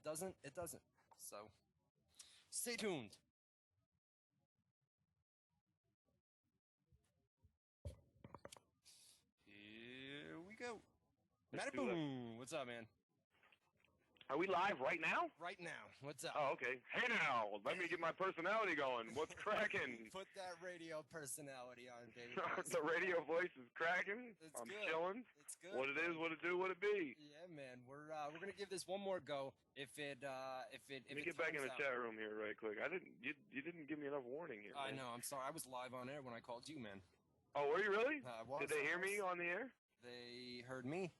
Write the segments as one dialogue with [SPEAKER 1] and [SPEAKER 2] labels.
[SPEAKER 1] it doesn't, it doesn't. So, stay tuned. Here we go. Matt Boone, what's up, man?
[SPEAKER 2] Are we live right now?
[SPEAKER 1] Right now. What's up?
[SPEAKER 2] Oh, okay. Hey now, let me get my personality going. What's cracking?
[SPEAKER 1] Put that radio personality on, baby.
[SPEAKER 2] The radio voice is cracking. I'm
[SPEAKER 1] good.
[SPEAKER 2] chilling.
[SPEAKER 1] It's good.
[SPEAKER 2] What it is, what it do, what it be.
[SPEAKER 1] Yeah, man. We're gonna give this one more go. Let me
[SPEAKER 2] get back in the chat room here right quick. You didn't give me enough warning here.
[SPEAKER 1] I
[SPEAKER 2] man.
[SPEAKER 1] know. I'm sorry. I was live on air when I called you, man.
[SPEAKER 2] Oh, were you really?
[SPEAKER 1] Did
[SPEAKER 2] they hear me on the air?
[SPEAKER 1] They heard me.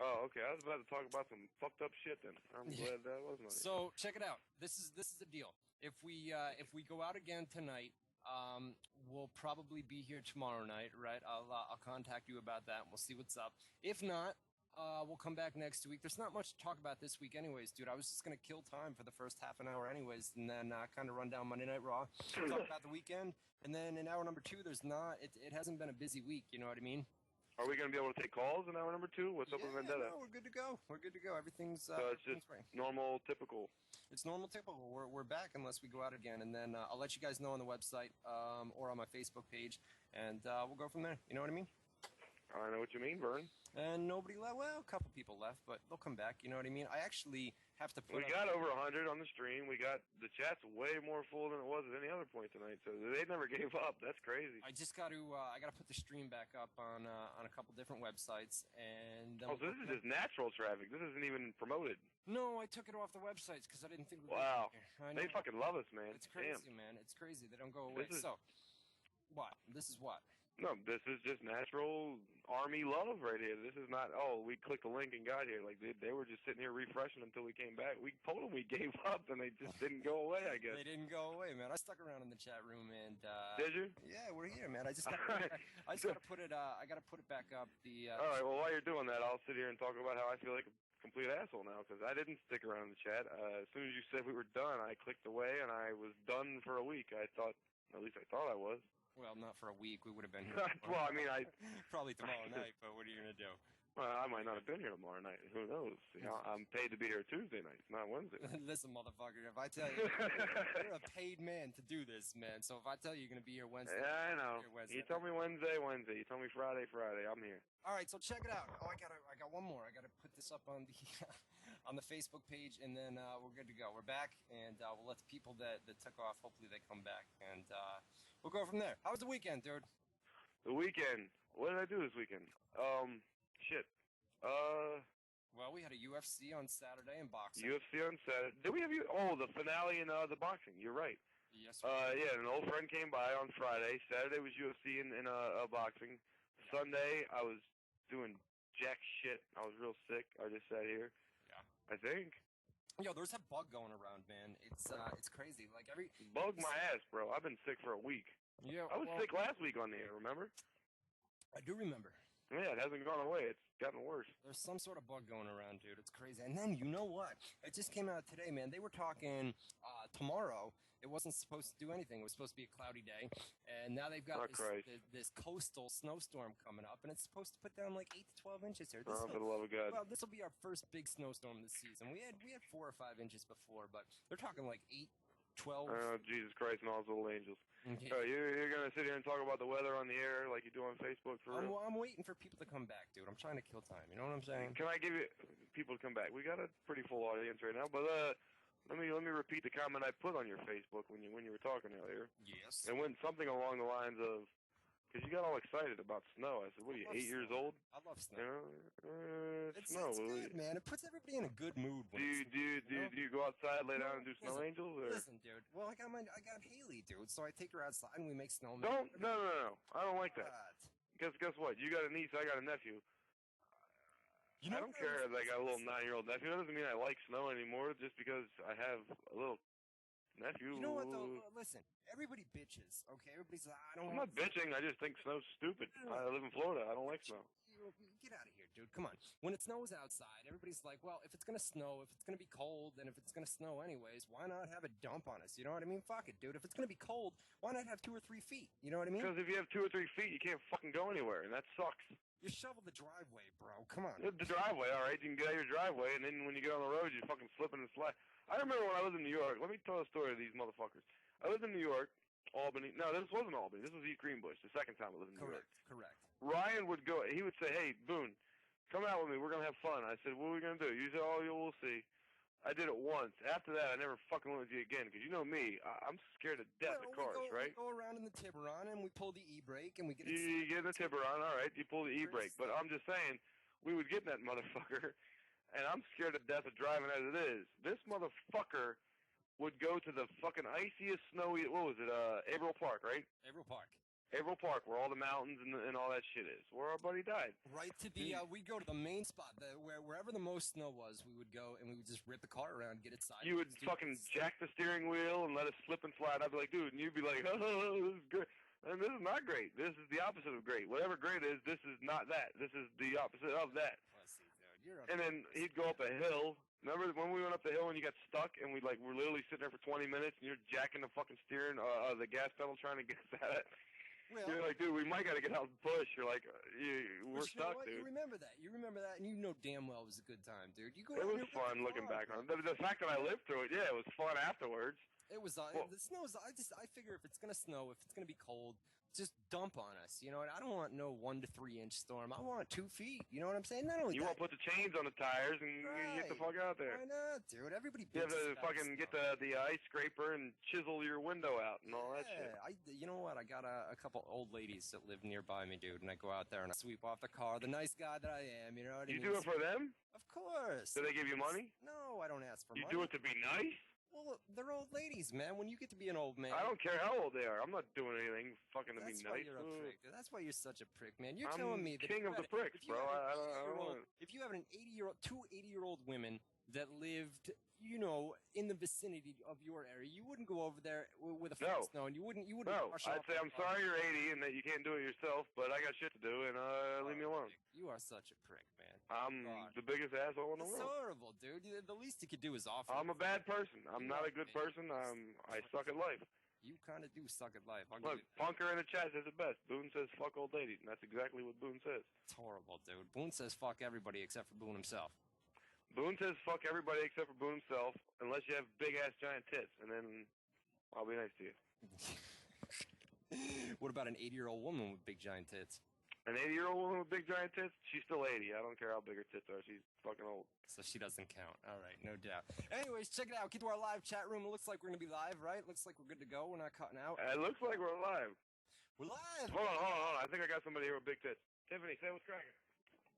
[SPEAKER 2] Oh, okay. I was about to talk about some fucked up shit then. I'm glad that wasn't on it.
[SPEAKER 1] So check it out. This is the deal. If we go out again tonight, we'll probably be here tomorrow night, right? I'll contact you about that and we'll see what's up. If not, we'll come back next week. There's not much to talk about this week anyways, dude. I was just gonna kill time for the first half an hour anyways, and then kind of run down Monday Night Raw, talk about the weekend, and then in hour number 2, it hasn't been a busy week, you know what I mean?
[SPEAKER 2] Are we going to be able to take calls in hour number 2? What's up with Vendetta?
[SPEAKER 1] No, we're good to go. We're good to go. Everything's
[SPEAKER 2] so it's just
[SPEAKER 1] great.
[SPEAKER 2] Normal, typical.
[SPEAKER 1] It's normal, typical. We're back unless we go out again, and then I'll let you guys know on the website or on my Facebook page, and we'll go from there. You know what I mean?
[SPEAKER 2] I know what you mean, Vern.
[SPEAKER 1] And nobody left. Well, a couple people left, but they'll come back. You know what I mean? I actually have to put.
[SPEAKER 2] We got over 100 on the stream. We got the chat's way more full than it was at any other point tonight. So they never gave up. That's crazy.
[SPEAKER 1] I just got to. I got to put the stream back up on a couple different websites, and.
[SPEAKER 2] So this is just natural traffic. This isn't even promoted.
[SPEAKER 1] No, I took it off the websites because I didn't think.
[SPEAKER 2] Wow. They fucking love us, man.
[SPEAKER 1] It's crazy,
[SPEAKER 2] Damn.
[SPEAKER 1] man. It's crazy. They don't go away. So, what? This is what?
[SPEAKER 2] No, this is just natural Army love right here. This is not, we clicked the link and got here. Like, they were just sitting here refreshing until we came back. We told them we gave up, and they just didn't go away, I guess.
[SPEAKER 1] They didn't go away, man. I stuck around in the chat room, and...
[SPEAKER 2] Did you?
[SPEAKER 1] Yeah, we're here, man. I just got to put it back up.
[SPEAKER 2] All right, well, while you're doing that, I'll sit here and talk about how I feel like a complete asshole now, because I didn't stick around in the chat. As soon as you said we were done, I clicked away, and I was done for a week. At least I thought I was.
[SPEAKER 1] Well, not for a week. We would have been here.
[SPEAKER 2] Well, I mean,
[SPEAKER 1] probably tomorrow night, but what are you going to do?
[SPEAKER 2] Well, I might not have been here tomorrow night. Who knows? You know, I'm paid to be here Tuesday nights, not Wednesday.
[SPEAKER 1] Listen, motherfucker, if I tell you, you're a paid man to do this, man. So if I tell you you're going to be here Wednesday.
[SPEAKER 2] Yeah, I know. You told me Wednesday. You told me Friday. I'm here.
[SPEAKER 1] All right, so check it out. Oh, I got one more. I got to put this up on the on the Facebook page, and then we're good to go. We're back, and we'll let the people that took off, hopefully they come back, and we'll go from there. How was the weekend, dude?
[SPEAKER 2] The weekend? What did I do this weekend? Shit.
[SPEAKER 1] Well, we had a UFC on Saturday and boxing.
[SPEAKER 2] UFC on Saturday. Did we have the finale in the boxing. You're right.
[SPEAKER 1] Yes.
[SPEAKER 2] Yeah, an old friend came by on Friday. Saturday was UFC and boxing. Sunday, I was doing jack shit. I was real sick. I just sat here.
[SPEAKER 1] Yeah.
[SPEAKER 2] I think.
[SPEAKER 1] Yo, there's that bug going around, man. It's crazy. Like
[SPEAKER 2] bug my ass, bro. I've been sick for a week.
[SPEAKER 1] Yeah.
[SPEAKER 2] I was sick last week on the air. Remember?
[SPEAKER 1] I do remember.
[SPEAKER 2] Yeah, it hasn't gone away. It's gotten worse.
[SPEAKER 1] There's some sort of bug going around, dude. It's crazy. And then, you know what? It just came out today, man. They were talking tomorrow. It wasn't supposed to do anything. It was supposed to be a cloudy day. And now they've got this coastal snowstorm coming up, and it's supposed to put down like 8 to 12 inches here.
[SPEAKER 2] For the love of God.
[SPEAKER 1] Well, this will be our first big snowstorm this season. We had 4 or 5 inches before, but they're talking like 8, 12.
[SPEAKER 2] Oh, Jesus Christ and all those little angels.
[SPEAKER 1] Okay.
[SPEAKER 2] You're going to sit here and talk about the weather on the air like you do on Facebook for real?
[SPEAKER 1] I'm waiting for people to come back, dude. I'm trying to kill time. You know what I'm saying?
[SPEAKER 2] Can I give you people to come back? We got a pretty full audience right now, but let me repeat the comment I put on your Facebook when you were talking earlier.
[SPEAKER 1] Yes.
[SPEAKER 2] It went something along the lines of, because you got all excited about snow. I said, what are you, 8 years old?
[SPEAKER 1] I love snow.
[SPEAKER 2] It's snow.
[SPEAKER 1] It's good, man. It puts everybody in a good mood.
[SPEAKER 2] Do you go outside, lay down, and do snow angels? Or?
[SPEAKER 1] Listen, dude. Well, I got Haley, dude. So I take her outside and we make snow.
[SPEAKER 2] No. I don't like that. Guess what? You got a niece, I got a nephew. I don't care if I got a little 9-year-old nephew. That doesn't mean I like snow anymore just because I have a little nephew.
[SPEAKER 1] You know what, though? Listen, everybody bitches, okay? Everybody's like,
[SPEAKER 2] I'm not bitching. I just think snow's stupid. I live in Florida. I don't like snow.
[SPEAKER 1] Get out of here, dude. Come on. When it snows outside, everybody's like, well, if it's going to snow, if it's going to be cold, and if it's going to snow anyways, why not have a dump on us? You know what I mean? Fuck it, dude. If it's going to be cold, why not have 2 or 3 feet? You know what I mean?
[SPEAKER 2] Because if you have 2 or 3 feet, you can't fucking go anywhere, and that sucks.
[SPEAKER 1] You shovel the driveway, bro. Come on.
[SPEAKER 2] The driveway, all right. You can get out of your driveway, and then when you get on the road, you're fucking slipping and sliding. I remember when I was in New York. Let me tell a story of these motherfuckers. I lived in New York, Albany. No, this wasn't Albany. This was East Greenbush, the second time I lived in New York.
[SPEAKER 1] Correct.
[SPEAKER 2] Ryan would go. He would say, "Hey, Boone, come out with me. We're going to have fun." I said, "What are we going to do?" You said, "Oh, we'll see." I did it once. After that, I never fucking went with you again, because you know me. I'm scared to death of cars, right?
[SPEAKER 1] We go around in the Tiburon, and we pull the e-brake, and we get
[SPEAKER 2] You get in the Tiburon, all right. You pull the e-brake. But I'm just saying, we would get in that motherfucker, and I'm scared to death of driving as it is. This motherfucker would go to the fucking iciest, snowy, what was it, Averill Park, right?
[SPEAKER 1] Averill Park.
[SPEAKER 2] Averill Park, where all the mountains and all that shit is, where our buddy died.
[SPEAKER 1] Right to the, we'd go to the main spot, wherever the most snow was, we would go, and we would just rip the car around, get it sideways.
[SPEAKER 2] You would fucking jack the steering wheel and let it slip and slide. I'd be like, dude, and you'd be like, oh, this is good. And this is not great. This is the opposite of great. Whatever great is, this is not that. This is the opposite of that.
[SPEAKER 1] Pussy, dude.
[SPEAKER 2] And then he'd go up a hill. Remember when we went up the hill and you got stuck and we're literally sitting there for 20 minutes and you're jacking the fucking steering, the gas pedal trying to get us at it? Well, you're like, dude, we might got to get out and push. You're like, we're stuck, dude.
[SPEAKER 1] You remember that, and you know damn well it was a good time, dude.
[SPEAKER 2] It was fun looking back on it. The fact that I lived through it, yeah, it was fun afterwards.
[SPEAKER 1] It was, the snow's, I figure if it's going to snow, if it's going to be cold, just dump on us, you know, and I don't want no 1 to 3 inch storm. I want 2 feet, you know what I'm saying? Not only
[SPEAKER 2] you want to put the chains on the tires and get the fuck out there.
[SPEAKER 1] Why not, dude? Everybody
[SPEAKER 2] you have to fucking get the ice scraper and chisel your window out and all that shit.
[SPEAKER 1] You know what? I got a couple old ladies that live nearby me, dude, and I go out there and I sweep off the car. The nice guy that I am, you know what I mean?
[SPEAKER 2] You do it for them?
[SPEAKER 1] Of course.
[SPEAKER 2] Do they give you money?
[SPEAKER 1] No, I don't ask for money.
[SPEAKER 2] You do it to be nice?
[SPEAKER 1] Well, they're old ladies, man. When you get to be an old man,
[SPEAKER 2] I don't care how old they are. I'm not doing anything fucking to be nice.
[SPEAKER 1] That's why you're a prick. That's why you're such a prick, man. You're
[SPEAKER 2] I'm
[SPEAKER 1] telling me that
[SPEAKER 2] king of the pricks, bro.
[SPEAKER 1] If you have an 80-year-old, 2 80-year-old women that lived, you know, in the vicinity of your area, you wouldn't go over there with a foot snow, and you wouldn't.
[SPEAKER 2] No, I'd say I'm sorry you're 80 and that you can't do it yourself, but I got shit to do, and leave me alone.
[SPEAKER 1] You are such a prick, man.
[SPEAKER 2] I'm the biggest asshole in the world.
[SPEAKER 1] It's horrible, dude. The least you could do is offer.
[SPEAKER 2] I'm a bad person. I'm not a good person. I suck at life.
[SPEAKER 1] You kind of do suck at life.
[SPEAKER 2] Look, Punker in the chat says it best. Boone says fuck old ladies, and that's exactly what Boone says.
[SPEAKER 1] It's horrible, dude. Boone says fuck everybody except for Boone himself.
[SPEAKER 2] Boone says fuck everybody except for Boone himself, unless you have big-ass giant tits, and then I'll be nice to you.
[SPEAKER 1] What about an 80-year-old woman with big giant tits?
[SPEAKER 2] An 80-year-old woman with big giant tits? She's still 80. I don't care how big her tits are. She's fucking old.
[SPEAKER 1] So she doesn't count. All right, no doubt. Anyways, check it out. Get to our live chat room. It looks like we're going to be live, right? Looks like we're good to go. We're not cutting out.
[SPEAKER 2] It looks like we're live.
[SPEAKER 1] We're live.
[SPEAKER 2] Hold on. I think I got somebody here with big tits. Tiffany, say what's cracking.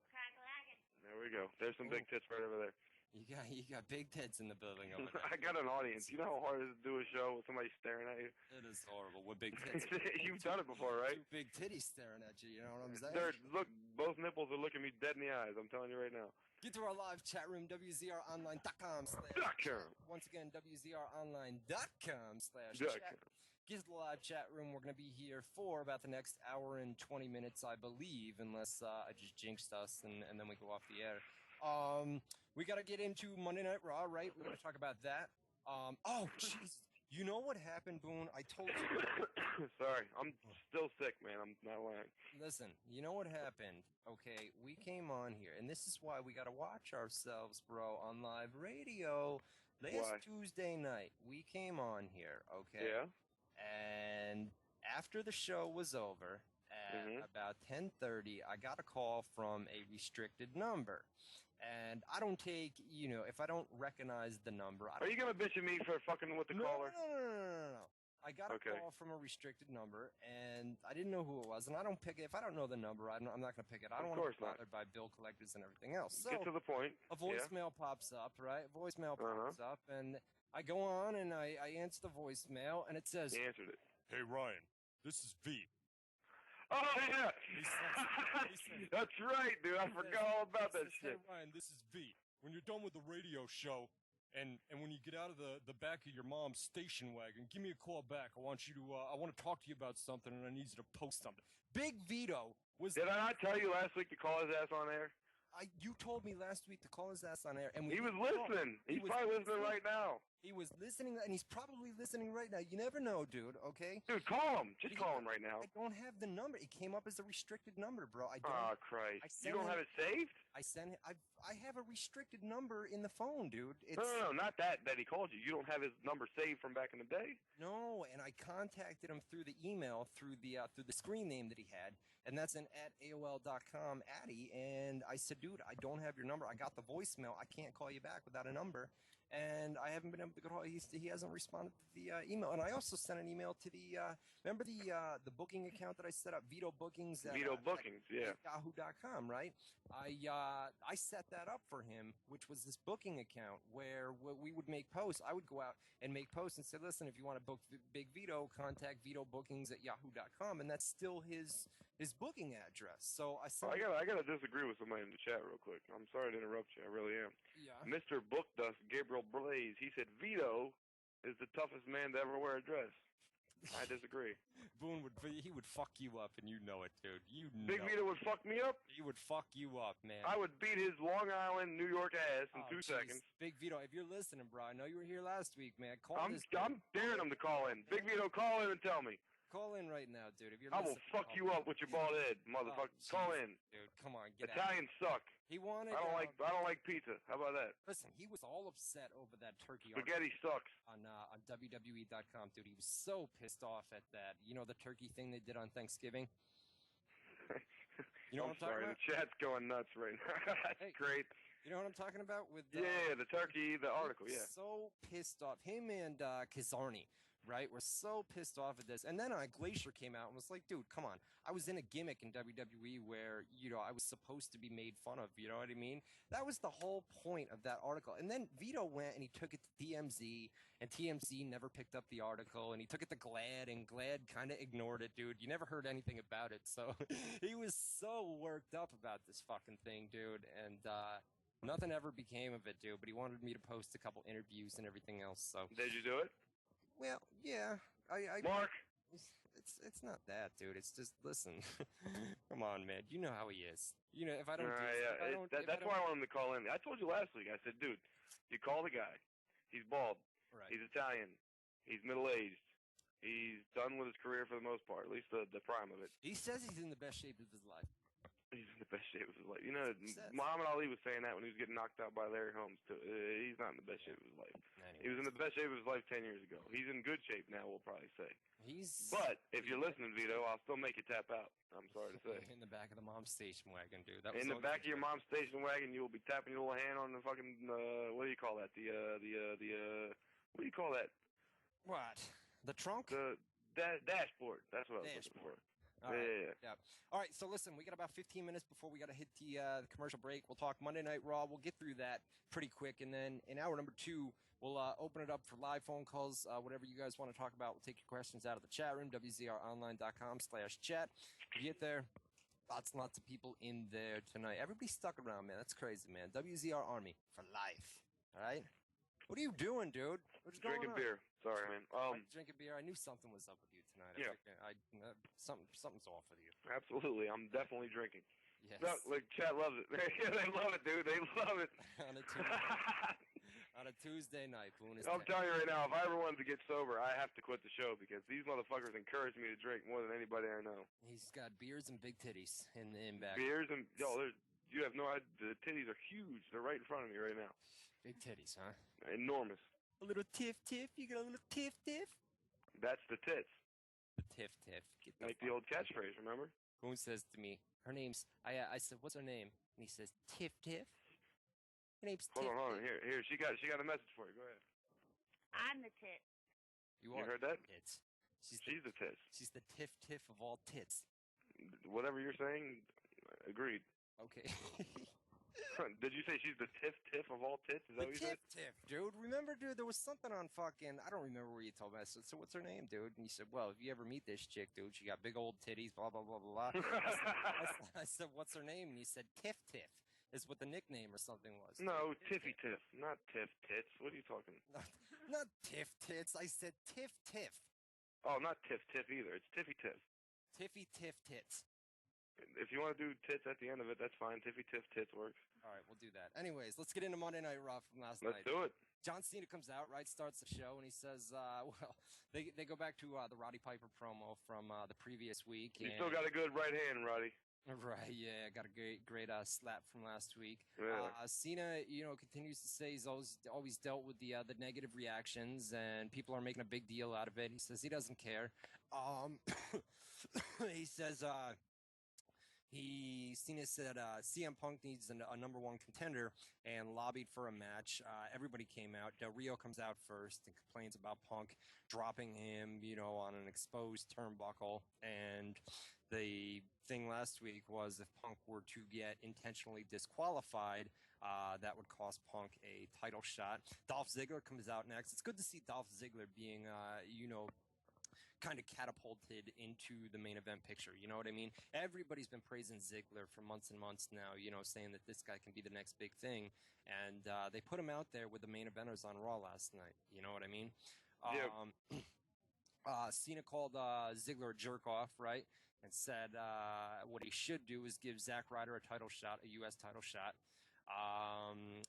[SPEAKER 3] Crack-a-lackin'.
[SPEAKER 2] There we go. There's some big tits right over there.
[SPEAKER 1] You got big tits in the building over there.
[SPEAKER 2] I got an audience. You know how hard it is to do a show with somebody staring at you?
[SPEAKER 1] It is horrible with big tits.
[SPEAKER 2] You've done it before, right?
[SPEAKER 1] Two big titties staring at you, you know what I'm saying?
[SPEAKER 2] Look, both nipples are looking me dead in the eyes. I'm telling you right now.
[SPEAKER 1] Get to our live chat room, WZROnline.com. Once again, WZROnline.com/chat. Get to the live chat room. We're going to be here for about the next hour and 20 minutes, I believe, unless I just jinxed us and then we go off the air. We got to get into Monday Night Raw, right? We're going to talk about that. Oh, jeez. You know what happened, Boone? I told you.
[SPEAKER 2] Sorry. I'm still sick, man. I'm not lying.
[SPEAKER 1] Listen, you know what happened? Okay, we came on here, and this is why we got to watch ourselves, bro, on live radio. Last Tuesday night, we came on here, okay?
[SPEAKER 2] Yeah.
[SPEAKER 1] And after the show was over, at about 10:30, I got a call from a restricted number. And I don't take, you know, if I don't recognize the number.
[SPEAKER 2] Are you going to bitch at me for fucking with the caller?
[SPEAKER 1] No. I got a call from a restricted number, and I didn't know who it was. And I don't pick it. If I don't know the number, I'm not going to pick it. I don't want to be bothered by bill collectors and everything else. So
[SPEAKER 2] get to the point.
[SPEAKER 1] A voicemail pops up, right? A voicemail pops up, and I go on, and I answer the voicemail, and it says,
[SPEAKER 2] He answered it.
[SPEAKER 4] Hey, Ryan, this is V.
[SPEAKER 2] Oh, yeah. That's right, dude. I forgot all about that shit.
[SPEAKER 4] Hey, Ryan, this is V. When you're done with the radio show and when you get out of the back of your mom's station wagon, give me a call back. I want to talk to you about something, and I need you to post something. Big Vito was...
[SPEAKER 2] Did I not tell you last week to call his ass on air?
[SPEAKER 1] You told me last week to call his ass on air. And
[SPEAKER 2] he was listening. He's probably listening right now.
[SPEAKER 1] He was listening, and he's probably listening right now. You never know, dude, okay?
[SPEAKER 2] Dude, call him. Just call him right now.
[SPEAKER 1] I don't have the number. It came up as a restricted number, bro. I don't.
[SPEAKER 2] Oh, Christ. You don't have it saved?
[SPEAKER 1] I have a restricted number in the phone, dude.
[SPEAKER 2] No, not that he called you. You don't have his number saved from back in the day?
[SPEAKER 1] No, and I contacted him through the email, through the screen name that he had, and that's an @AOL.com Addy, and I said, dude, I don't have your number. I got the voicemail. I can't call you back without a number. And I haven't been able to get hold. He hasn't responded to the email. And I also sent an email to the remember the booking account that I set up, Vito Bookings.
[SPEAKER 2] Vito Bookings, yeah.
[SPEAKER 1] At Yahoo.com, right? I set that up for him, which was this booking account where we would make posts. I would go out and make posts and say, listen, if you want to book Big Vito, contact Vito Bookings at Yahoo.com, and that's still his booking address. So I said,
[SPEAKER 2] I gotta disagree with somebody in the chat real quick. I'm sorry to interrupt you. I really am.
[SPEAKER 1] Yeah.
[SPEAKER 2] Mr. Book Dust, Gabriel Blaze, he said Vito is the toughest man to ever wear a dress. I disagree.
[SPEAKER 4] Boone would fuck you up, and you know it, dude.
[SPEAKER 2] Big Vito would fuck me up?
[SPEAKER 4] He would fuck you up, man.
[SPEAKER 2] I would beat his Long Island, New York ass in 2 seconds.
[SPEAKER 1] Big Vito, if you're listening, bro, I know you were here last week, man.
[SPEAKER 2] I'm daring him to call in. Big Vito, call in and tell me.
[SPEAKER 1] Call in right now, dude. If you're
[SPEAKER 2] I will fuck you up with your bald head, motherfucker. Call in.
[SPEAKER 1] Dude, come on, get
[SPEAKER 2] Italians suck.
[SPEAKER 1] He wanted.
[SPEAKER 2] I don't like pizza. How about that?
[SPEAKER 1] Listen, he was all upset over that turkey
[SPEAKER 2] Spaghetti sucks.
[SPEAKER 1] on WWE.com, dude. He was so pissed off at that. You know the turkey thing they did on Thanksgiving? You know what I'm talking about?
[SPEAKER 2] The chat's going nuts right now. That's great.
[SPEAKER 1] You know what I'm talking about? With
[SPEAKER 2] the turkey, the article, yeah.
[SPEAKER 1] So pissed off. Him and Kazarni, right? We're so pissed off at this. And then Glacier came out and was like, dude, come on. I was in a gimmick in WWE where, I was supposed to be made fun of. You know what I mean? That was the whole point of that article. And then Vito went and he took it to TMZ, and TMZ never picked up the article. And he took it to Glad, and Glad kind of ignored it, dude. You never heard anything about it. So he was so worked up about this fucking thing, dude. And nothing ever became of it, dude. But he wanted me to post a couple interviews and everything else. So
[SPEAKER 2] did you do it?
[SPEAKER 1] Well, yeah.
[SPEAKER 2] Mark.
[SPEAKER 1] It's not that, dude. It's just, listen. Come on, man. You know how he is. If I don't
[SPEAKER 2] that's why I want him to call in. I told you last week. I said, dude, you call the guy. He's bald.
[SPEAKER 1] Right.
[SPEAKER 2] He's Italian. He's middle-aged. He's done with his career for the most part, at least the prime of it.
[SPEAKER 1] He says he's in the best shape of his life.
[SPEAKER 2] He's in the best shape of his life. Muhammad Ali was saying that when he was getting knocked out by Larry Holmes, too. He's not in the best shape of his life. Anyways. He was in the best shape of his life 10 years ago. He's in good shape now, we'll probably say. But if you're listening, Vito, I'll still make you tap out. I'm sorry to say.
[SPEAKER 1] In the back of the mom's station wagon, dude.
[SPEAKER 2] In the back of your mom's station wagon, you will be tapping your little hand on the fucking, what do you call that? What do you call that?
[SPEAKER 1] What? The trunk?
[SPEAKER 2] The dashboard. That's what I was looking for.
[SPEAKER 1] All right. Yeah. All right. So listen, we got about 15 minutes before we got to hit the commercial break. We'll talk Monday Night Raw. We'll get through that pretty quick, and then in hour number 2, we'll open it up for live phone calls. Whatever you guys want to talk about, we'll take your questions out of the chat room. WZROnline.com/chat. You get there. Lots and lots of people in there tonight. Everybody stuck around, man. That's crazy, man. WZR Army for life. All right. What are you doing, dude? What's going on?
[SPEAKER 2] Drinking beer. Sorry, man.
[SPEAKER 1] Drinking beer. I knew something was up with you tonight.
[SPEAKER 2] Yeah.
[SPEAKER 1] Something's off with you.
[SPEAKER 2] Absolutely. I'm definitely drinking.
[SPEAKER 1] Yes.
[SPEAKER 2] No, like, chat loves it. They love it, dude. They love it.
[SPEAKER 1] On a Tuesday night, Boone.
[SPEAKER 2] I'm telling you right now, if I ever wanted to get sober, I have to quit the show because these motherfuckers encourage me to drink more than anybody I know.
[SPEAKER 1] He's got beers and big titties in back.
[SPEAKER 2] Beers and you have no idea. The titties are huge. They're right in front of me right now.
[SPEAKER 1] Big titties, huh?
[SPEAKER 2] Enormous.
[SPEAKER 1] A little tiff. You got a little tiff.
[SPEAKER 2] That's the tits.
[SPEAKER 1] The tiff.
[SPEAKER 2] Like the old catchphrase, remember?
[SPEAKER 1] Boone says to me, her name's, I said, what's her name? And he says, Tiff. Her name's Tiff.
[SPEAKER 2] Hold on. Here. She got a message for you. Go ahead.
[SPEAKER 3] I'm the tit.
[SPEAKER 2] You heard that?
[SPEAKER 1] Tits.
[SPEAKER 2] She's the tits.
[SPEAKER 1] She's the tiff of all tits.
[SPEAKER 2] Whatever you're saying, agreed.
[SPEAKER 1] Okay.
[SPEAKER 2] Did you say she's the tiff of all tits? Is that what you said?
[SPEAKER 1] Tiff, dude. Remember, dude, there was something on fucking, I don't remember where you told me. I said, so what's her name, dude? And you said, well, if you ever meet this chick, dude, she got big old titties, blah, blah, blah, blah, blah. I said, what's her name? And you said, Tiff. Is what the nickname or something was.
[SPEAKER 2] No, Tiffy Tiff, not Tiff Tits. What are you talking?
[SPEAKER 1] Not Tiff Tits. I said Tiff.
[SPEAKER 2] Oh, not Tiff either. It's Tiffy Tiff.
[SPEAKER 1] Tiffy Tiff Tits.
[SPEAKER 2] If you want to do tits at the end of it, that's fine. Tiffy Tiff Tits works.
[SPEAKER 1] All right, we'll do that. Anyways, let's get into Monday Night Raw from last night.
[SPEAKER 2] Let's do it.
[SPEAKER 1] John Cena comes out, right, starts the show, and he says, they go back to the Roddy Piper promo from the previous week.
[SPEAKER 2] You still got a good right hand, Roddy.
[SPEAKER 1] Right, yeah, got a great slap from last week.
[SPEAKER 2] Yeah.
[SPEAKER 1] Cena, continues to say he's always dealt with the negative reactions, and people are making a big deal out of it. He says he doesn't care. He says Cena said CM Punk needs a number one contender and lobbied for a match. Everybody came out. Del Rio comes out first and complains about Punk dropping him, on an exposed turnbuckle. And the thing last week was if Punk were to get intentionally disqualified, that would cost Punk a title shot. Dolph Ziggler comes out next. It's good to see Dolph Ziggler being, kind of catapulted into the main event picture. You know what I mean? Everybody's been praising Ziggler for months and months now, saying that this guy can be the next big thing. And they put him out there with the main eventers on Raw last night. You know what I mean?
[SPEAKER 2] Yeah.
[SPEAKER 1] Cena called Ziggler a jerk off, right? And said what he should do is give Zack Ryder a title shot, a U.S. title shot.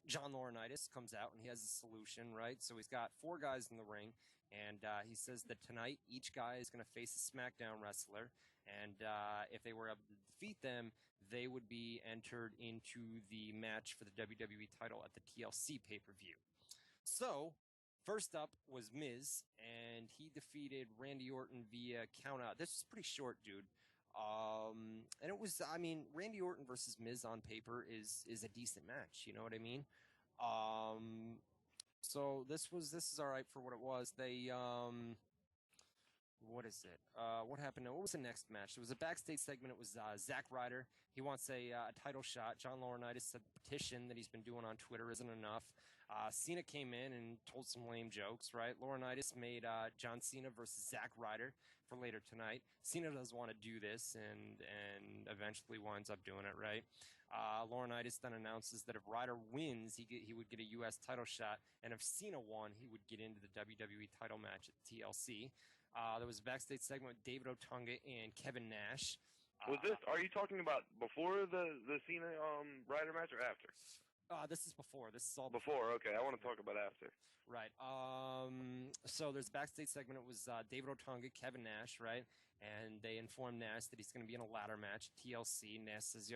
[SPEAKER 1] John Laurinaitis comes out and he has a solution, right? So he's got 4 guys in the ring, and he says that tonight each guy is going to face a SmackDown wrestler, and if they were able to defeat them, they would be entered into the match for the WWE title at the TLC pay-per-view. So first up was Miz, and he defeated Randy Orton via countout. This is pretty short, dude. And it was, Randy Orton versus Miz on paper is a decent match. You know what I mean? So this is all right for what it was. They, what is it? What happened? What was the next match? There was a backstage segment. It was Zack Ryder. He wants a title shot. John Laurinaitis said the petition that he's been doing on Twitter isn't enough. Cena came in and told some lame jokes, right? Laurinaitis made John Cena versus Zack Ryder for later tonight. Cena doesn't want to do this and eventually winds up doing it, right? Laurinaitis then announces that if Ryder wins, he would get a U.S. title shot, and if Cena won, he would get into the WWE title match at TLC. There was a backstage segment with David Otunga and Kevin Nash.
[SPEAKER 2] Are you talking about before the Cena Ryder match or after?
[SPEAKER 1] This is before. This is all
[SPEAKER 2] before. Okay, I want to talk about after.
[SPEAKER 1] Right. So there's a backstage segment. It was David Otunga, Kevin Nash, right? And they informed Nash that he's going to be in a ladder match at TLC. Nash says,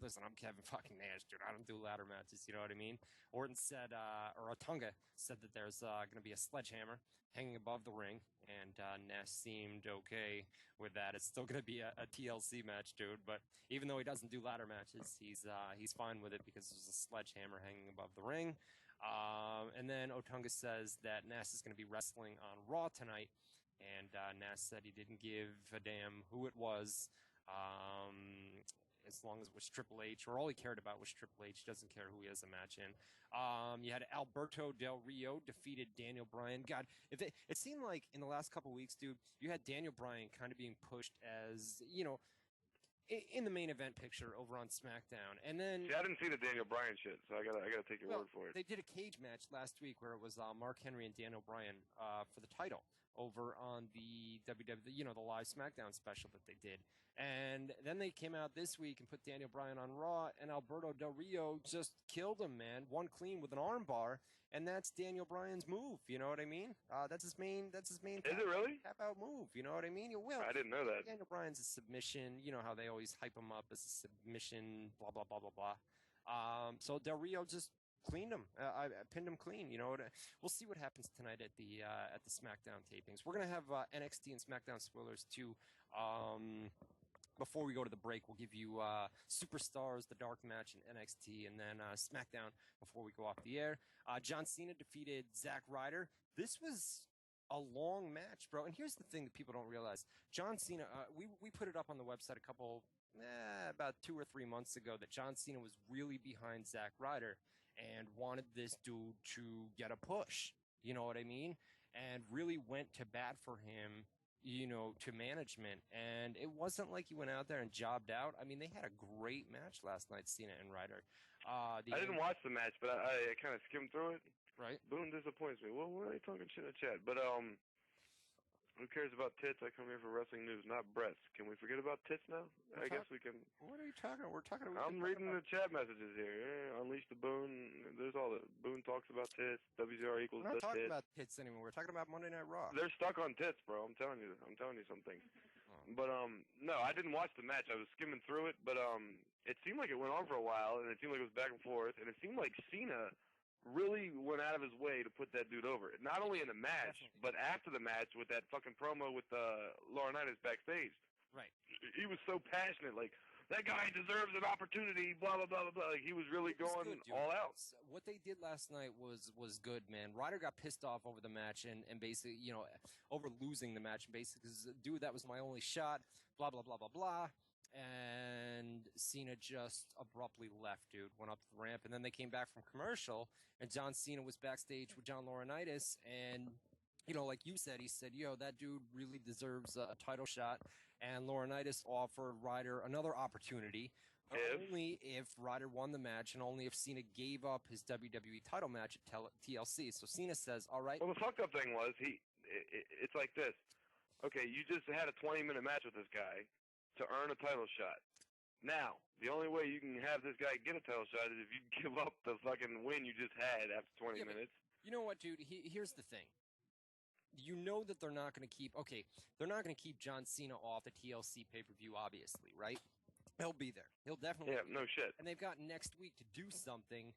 [SPEAKER 1] listen, I'm Kevin fucking Nash, dude. I don't do ladder matches, you know what I mean? Orton said, or Otunga said that there's going to be a sledgehammer hanging above the ring, and Nash seemed okay with that. It's still going to be a TLC match, dude, but even though he doesn't do ladder matches, he's fine with it because there's a sledgehammer hanging above the ring. And then Otunga says that Nash is going to be wrestling on Raw tonight, and Nash said he didn't give a damn who it was, as long as it was Triple H, or all he cared about was Triple H. He doesn't care who he has a match in. You had Alberto Del Rio defeated Daniel Bryan. God, it seemed like in the last couple weeks, dude, you had Daniel Bryan kind of being pushed as, in the main event picture over on SmackDown. And then
[SPEAKER 2] I didn't see the Daniel Bryan shit, so I gotta take your word for it.
[SPEAKER 1] They did a cage match last week where it was Mark Henry and Daniel Bryan for the title over on the WWE, the live SmackDown special that they did. And then they came out this week and put Daniel Bryan on Raw, and Alberto Del Rio just killed him, man. One clean with an arm bar, and that's Daniel Bryan's move. You know what I mean? That's his main. Is
[SPEAKER 2] it really?
[SPEAKER 1] Tap out move. You know what I mean?
[SPEAKER 2] I didn't know that.
[SPEAKER 1] Daniel Bryan's a submission. You know how they always hype him up as a submission. Blah blah blah blah blah. So Del Rio just cleaned him. I pinned him clean. We'll see what happens tonight at the SmackDown tapings. We're gonna have NXT and SmackDown spoilers too. Before we go to the break, we'll give you Superstars, the dark match in NXT, and then SmackDown before we go off the air. John Cena defeated Zack Ryder. This was a long match, bro. And here's the thing that people don't realize. John Cena, we put it up on the website about 2 or 3 months ago that John Cena was really behind Zack Ryder and wanted this dude to get a push. You know what I mean? And really went to bat for him, to management. And it wasn't like he went out there and jobbed out. I mean, they had a great match last night, Cena and Ryder.
[SPEAKER 2] I didn't watch the match, but I kind of skimmed through it.
[SPEAKER 1] Right.
[SPEAKER 2] Boone disappoints me. Well, why are they talking shit in the chat? But Who cares about tits? I come here for wrestling news, not breasts. Can we forget about tits now? I guess we can.
[SPEAKER 1] What are you talking?
[SPEAKER 2] I'm reading the chat messages here. Yeah, Unleash the Boone. There's all the Boone talks about tits. WZR equals
[SPEAKER 1] We're not
[SPEAKER 2] the
[SPEAKER 1] talking
[SPEAKER 2] tits.
[SPEAKER 1] about tits anymore. We're talking about Monday Night Raw.
[SPEAKER 2] They're stuck on tits, bro. I'm telling you something. But no, I didn't watch the match. I was skimming through it, but it seemed like it went on for a while, and it seemed like it was back and forth, and it seemed like Cena really went out of his way to put that dude over. Not only in the match, but after the match with that fucking promo with Laurinaitis backstage.
[SPEAKER 1] Right.
[SPEAKER 2] He was so passionate, like, that guy deserves an opportunity, blah, blah, blah, blah, blah. Like, he was really going all out.
[SPEAKER 1] What they did last night was good, man. Ryder got pissed off over the match and basically, over losing the match. And basically, dude, that was my only shot, blah, blah, blah, blah, blah. And Cena just abruptly left, dude, went up the ramp. And then they came back from commercial, and John Cena was backstage with John Laurinaitis. And, like you said, he said, that dude really deserves a title shot. And Laurinaitis offered Ryder another opportunity, only if Ryder won the match and only if Cena gave up his WWE title match at TLC. So Cena says, all right.
[SPEAKER 2] Well, the fucked up thing was, it's like this. Okay, you just had a 20-minute match with this guy to earn a title shot. Now, the only way you can have this guy get a title shot is if you give up the fucking win you just had after 20 minutes.
[SPEAKER 1] You know what, dude? Here's the thing. You know that they're not going to keep John Cena off the TLC pay-per-view, obviously, right? He'll be there. He'll definitely be
[SPEAKER 2] no
[SPEAKER 1] there.
[SPEAKER 2] shit.
[SPEAKER 1] And they've got next week to do something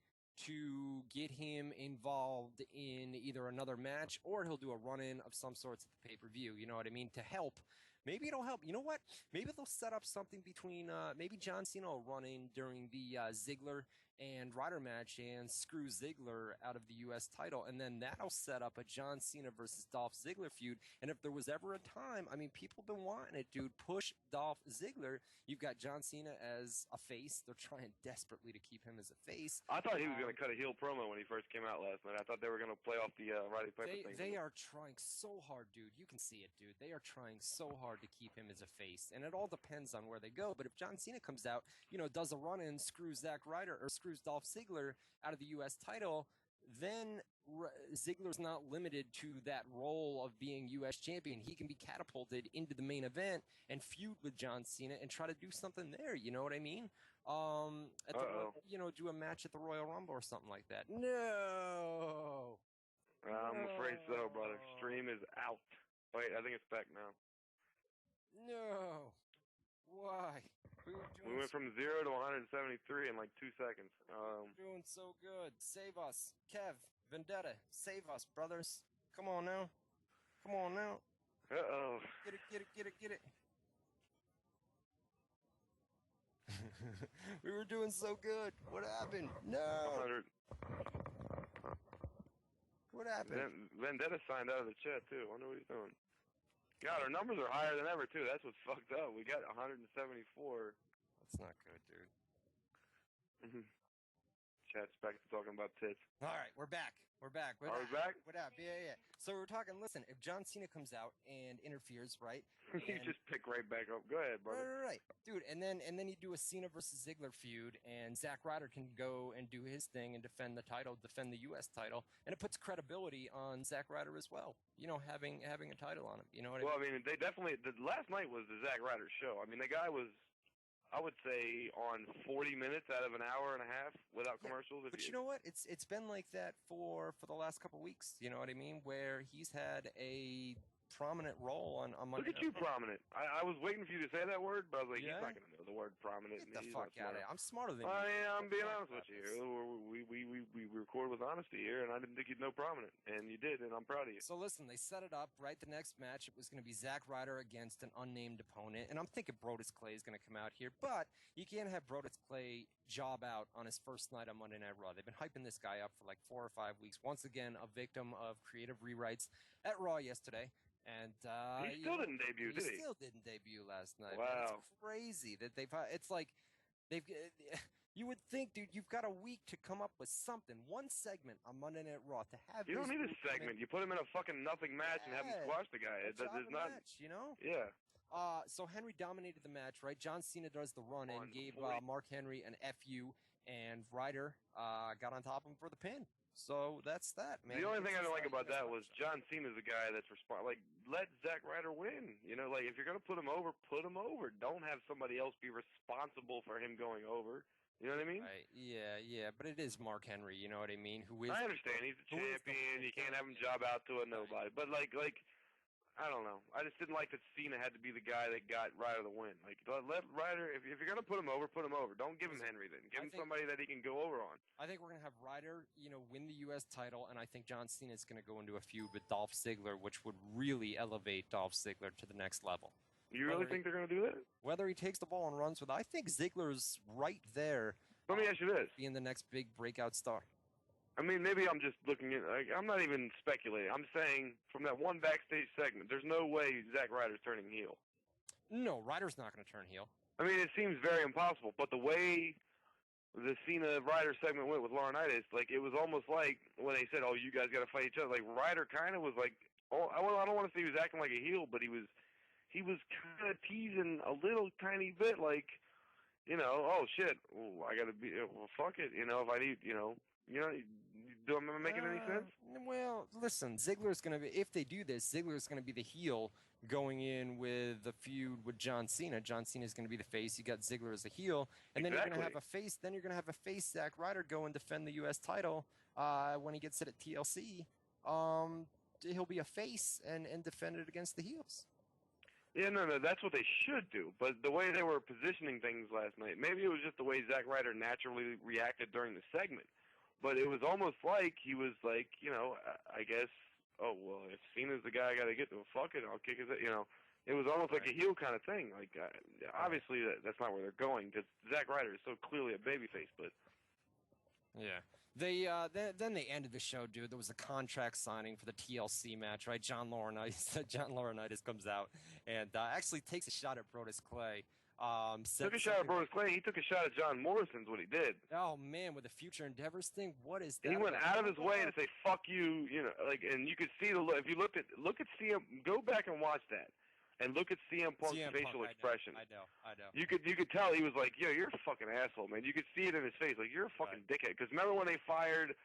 [SPEAKER 1] to get him involved in either another match or he'll do a run-in of some sorts at the pay-per-view, you know what I mean, to help. Maybe it'll help. You know what? Maybe they'll set up something between, maybe John Cena will run in during the Ziggler and Ryder match and screw Ziggler out of the U.S. title, and then that'll set up a John Cena versus Dolph Ziggler feud. And if there was ever a time, I mean, people have been wanting it, dude. Push Dolph Ziggler. You've got John Cena as a face. They're trying desperately to keep him as a face.
[SPEAKER 2] I thought he was going to cut a heel promo when he first came out last night. I thought they were going to play off the Roddy Piper thing.
[SPEAKER 1] They are trying so hard, dude. You can see it, dude. They are trying so hard to keep him as a face, and it all depends on where they go. But if John Cena comes out, does a run-in, screws Zack Ryder or screws Dolph Ziggler out of the U.S. title, then Ziggler's not limited to that role of being U.S. champion. He can be catapulted into the main event and feud with John Cena and try to do something there. You know what I mean? Do a match at the Royal Rumble or something like that. No.
[SPEAKER 2] I'm afraid so, brother. Stream is out. Wait, I think it's back now.
[SPEAKER 1] No. Why?
[SPEAKER 2] We went from 0 to 173 in like 2 seconds.
[SPEAKER 1] Doing so good. Save us. Kev, Vendetta, save us, brothers. Come on now.
[SPEAKER 2] Uh-oh.
[SPEAKER 1] Get it. We were doing so good. What happened? No.
[SPEAKER 2] 100.
[SPEAKER 1] What happened?
[SPEAKER 2] Vendetta signed out of the chat, too. I wonder what he's doing. God, our numbers are higher than ever, too. That's what's fucked up. We got 174.
[SPEAKER 1] That's not good, dude.
[SPEAKER 2] Chat's back to talking about tits.
[SPEAKER 1] All right, we're back. Are we
[SPEAKER 2] back?
[SPEAKER 1] What up? Yeah. So we're talking, listen, if John Cena comes out and interferes, right?
[SPEAKER 2] You just pick right back up. Go ahead, brother.
[SPEAKER 1] Right. Dude, and then you do a Cena versus Ziggler feud, and Zack Ryder can go and do his thing and defend the title, defend the U.S. title, and it puts credibility on Zack Ryder as well, having a title on him. You know what I mean?
[SPEAKER 2] They definitely, last night was the Zack Ryder show. I mean, the guy was, I would say, on 40 minutes out of an hour and a half without commercials.
[SPEAKER 1] But you know what? It's been like that for the last couple of weeks. You know what I mean? Where he's had a prominent role on Monday.
[SPEAKER 2] Look at you, prominent. I was waiting for you to say that word, but I was like, he's not going to know the word prominent.
[SPEAKER 1] Get the fuck out of here. I'm smarter than you.
[SPEAKER 2] I'm being honest with you. We record with honesty here, and I didn't think you'd know prominent, and you did, and I'm proud of you.
[SPEAKER 1] So listen, they set it up, right? The next match, it was going to be Zack Ryder against an unnamed opponent, and I'm thinking Brodus Clay is going to come out here, but you can't have Brodus Clay job out on his first night on Monday Night Raw. They've been hyping this guy up for like 4 or 5 weeks. Once again, a victim of creative rewrites at Raw yesterday. And
[SPEAKER 2] he still didn't debut, did he?
[SPEAKER 1] He still didn't debut last night.
[SPEAKER 2] Wow.
[SPEAKER 1] Man. It's crazy that it's like they've. You would think, dude, you've got a week to come up with something, one segment on Monday Night Raw to have.
[SPEAKER 2] You don't need a segment. You put him in a fucking nothing match and have him squash the guy. There's not.
[SPEAKER 1] Match,
[SPEAKER 2] Yeah.
[SPEAKER 1] So Henry dominated the match, right? John Cena does the run and gave Mark Henry an FU, and Ryder got on top of him for the pin. So that's that, man.
[SPEAKER 2] The only thing I don't like about that was John Cena's the guy that's like, let Zack Ryder win. You know, like, if you're going to put him over, put him over. Don't have somebody else be responsible for him going over. You know what I mean?
[SPEAKER 1] Right. Yeah. But it is Mark Henry, you know what I mean? Who is?
[SPEAKER 2] I understand. He's a champion. You can't have him job out to a nobody. But, like, I don't know. I just didn't like that Cena had to be the guy that got Ryder the win. Like, let Ryder, if you're going to put him over, put him over. Don't give him Henry then. Give him somebody that he can go over on.
[SPEAKER 1] I think we're going to have Ryder, win the U.S. title, and I think John Cena is going to go into a feud with Dolph Ziggler, which would really elevate Dolph Ziggler to the next level.
[SPEAKER 2] You really think they're going to do that?
[SPEAKER 1] Whether he takes the ball and runs with it, I think Ziggler's right there.
[SPEAKER 2] Let me ask you this.
[SPEAKER 1] Being the next big breakout star.
[SPEAKER 2] I mean, maybe I'm just looking at, like, I'm not even speculating. I'm saying from that one backstage segment, there's no way Zack Ryder's turning heel.
[SPEAKER 1] No, Ryder's not going to turn heel.
[SPEAKER 2] I mean, it seems very impossible, but the way the Cena-Ryder segment went with Laurinaitis, like, it was almost like when they said, oh, you guys got to fight each other, like, Ryder kind of was like, oh, I don't want to say he was acting like a heel, but he was kind of teasing a little tiny bit, like, oh, shit, I got to be, well, fuck it, if I need, am I making any sense?
[SPEAKER 1] Well, listen, Ziggler's going to be, if they do this, Ziggler's going to be the heel going in with the feud with John Cena. John Cena's going to be the face. You got Ziggler as a heel. And then you're going to have a face. Then you're going to have a face, Zack Ryder, go and defend the U.S. title when he gets it at TLC. He'll be a face and defend it against the heels.
[SPEAKER 2] Yeah, no, that's what they should do. But the way they were positioning things last night, maybe it was just the way Zack Ryder naturally reacted during the segment. But it was almost like he was like, I guess, oh, well, if Cena's the guy I got to get to, fuck it, I'll kick his, It was almost like a heel kind of thing. Like, obviously, that's not where they're going, because Zack Ryder is so clearly a babyface, but...
[SPEAKER 1] Yeah. Then they ended the show, dude. There was a contract signing for the TLC match, right? John Laurinaitis comes out and actually takes a shot at Brodus Clay.
[SPEAKER 2] Took a shot at Brodus Clay. He took a shot at John Morrison's what he did.
[SPEAKER 1] Oh man, with the Future Endeavors thing, what is that?
[SPEAKER 2] He went out of his way to say "fuck you," and you could see the look. If you look at CM, go back and watch that, and look at CM Punk's facial expression.
[SPEAKER 1] I know.
[SPEAKER 2] You could tell he was like, "Yo, you're a fucking asshole, man." You could see it in his face, like you're a fucking dickhead. Because remember when they fired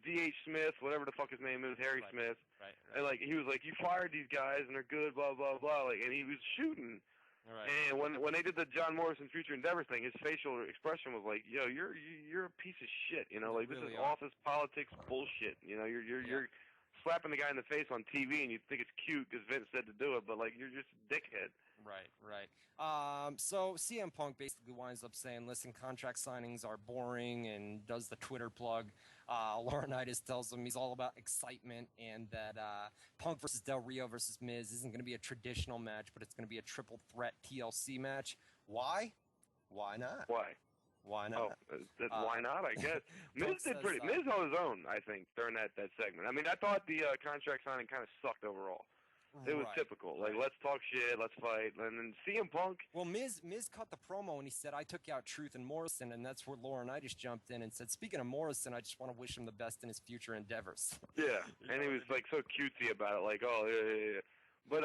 [SPEAKER 2] D.H. Smith, whatever the fuck his name is, Harry Smith, and like he was like, "You fired these guys, and they're good, blah blah blah," like, and he was shooting. And when they did the John Morrison Future Endeavors thing, his facial expression was like, "Yo, you're a piece of shit," like this is office politics bullshit. You're slapping the guy in the face on TV, and you think it's cute because Vince said to do it, but like you're just a dickhead.
[SPEAKER 1] Right. So CM Punk basically winds up saying, "Listen, contract signings are boring," and does the Twitter plug. Laurinaitis tells him he's all about excitement and that Punk versus Del Rio versus Miz isn't going to be a traditional match, but it's going to be a triple threat TLC match. Why? Why not?
[SPEAKER 2] Why not? Why not, I guess. Miz did pretty. Miz on his own, I think, during that segment. I mean, I thought the contract signing kind of sucked overall. It was typical. Like, let's talk shit, let's fight. And then CM Punk...
[SPEAKER 1] Well, Miz cut the promo and he said, I took out Truth and Morrison, and that's where Laurinaitis jumped in and said, speaking of Morrison, I just want to wish him the best in his future endeavors.
[SPEAKER 2] Yeah, and he was, like, so cutesy about it. Like, oh, yeah. But,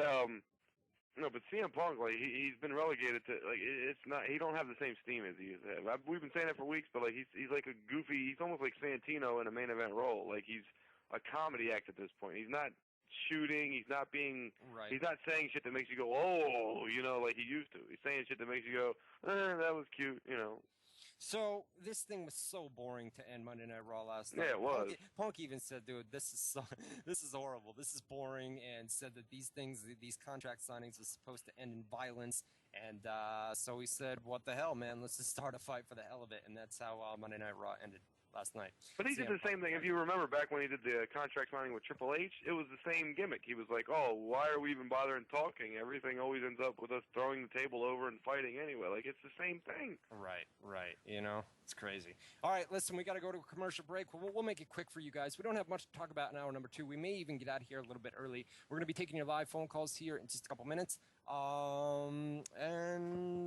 [SPEAKER 2] no, but CM Punk, like, he's been relegated to, like, it's not... He don't have the same steam as he used to have. We've been saying that for weeks, but, like, he's like a goofy... He's almost like Santino in a main event role. Like, he's a comedy act at this point. He's not... shooting, he's not saying shit that makes you go, oh, like he used to. He's saying shit that makes you go, that was cute,
[SPEAKER 1] So this thing was so boring to end Monday Night Raw last night.
[SPEAKER 2] Yeah, it was.
[SPEAKER 1] Punk even said, dude, this is horrible. This is boring, and said that these contract signings are supposed to end in violence. And so he said, what the hell, man? Let's just start a fight for the hell of it. And that's how Monday Night Raw ended last night.
[SPEAKER 2] But he did the same thing. If you remember back when he did the contract signing with Triple H, it was the same gimmick. He was like, oh, why are we even bothering talking? Everything always ends up with us throwing the table over and fighting anyway. Like, it's the same thing.
[SPEAKER 1] Right. It's crazy. All right, listen, we got to go to a commercial break. We'll make it quick for you guys. We don't have much to talk about in hour number 2. We may even get out of here a little bit early. We're going to be taking your live phone calls here in just a couple minutes. And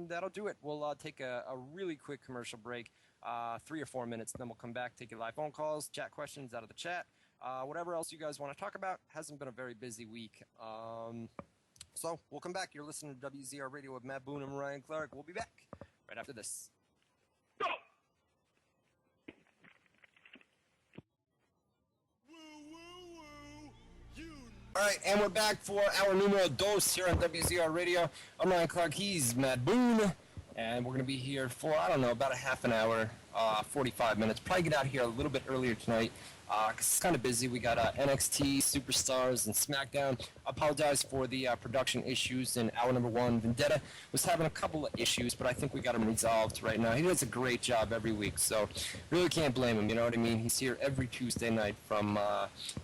[SPEAKER 1] that'll do it. We'll take a really quick commercial break. 3 or 4 minutes, then we'll come back, take your live phone calls, chat questions out of the chat, whatever else you guys want to talk about. Hasn't been a very busy week. So we'll come back. You're listening to WZR Radio with Matt Boone and Ryan Clark. We'll be back right after this.
[SPEAKER 2] Go!
[SPEAKER 1] All right, and we're back for our numero dos here on WZR Radio. I'm Ryan Clark, he's Matt Boone, and we're going to be here for, I don't know, about a half an hour, 45 minutes. Probably get out here a little bit earlier tonight, because it's kind of busy. We got NXT, Superstars, and SmackDown. I apologize for the production issues in hour number one. Vendetta was having a couple of issues, but I think we got them resolved right now. He does a great job every week, so really can't blame him, you know what I mean? He's here every Tuesday night from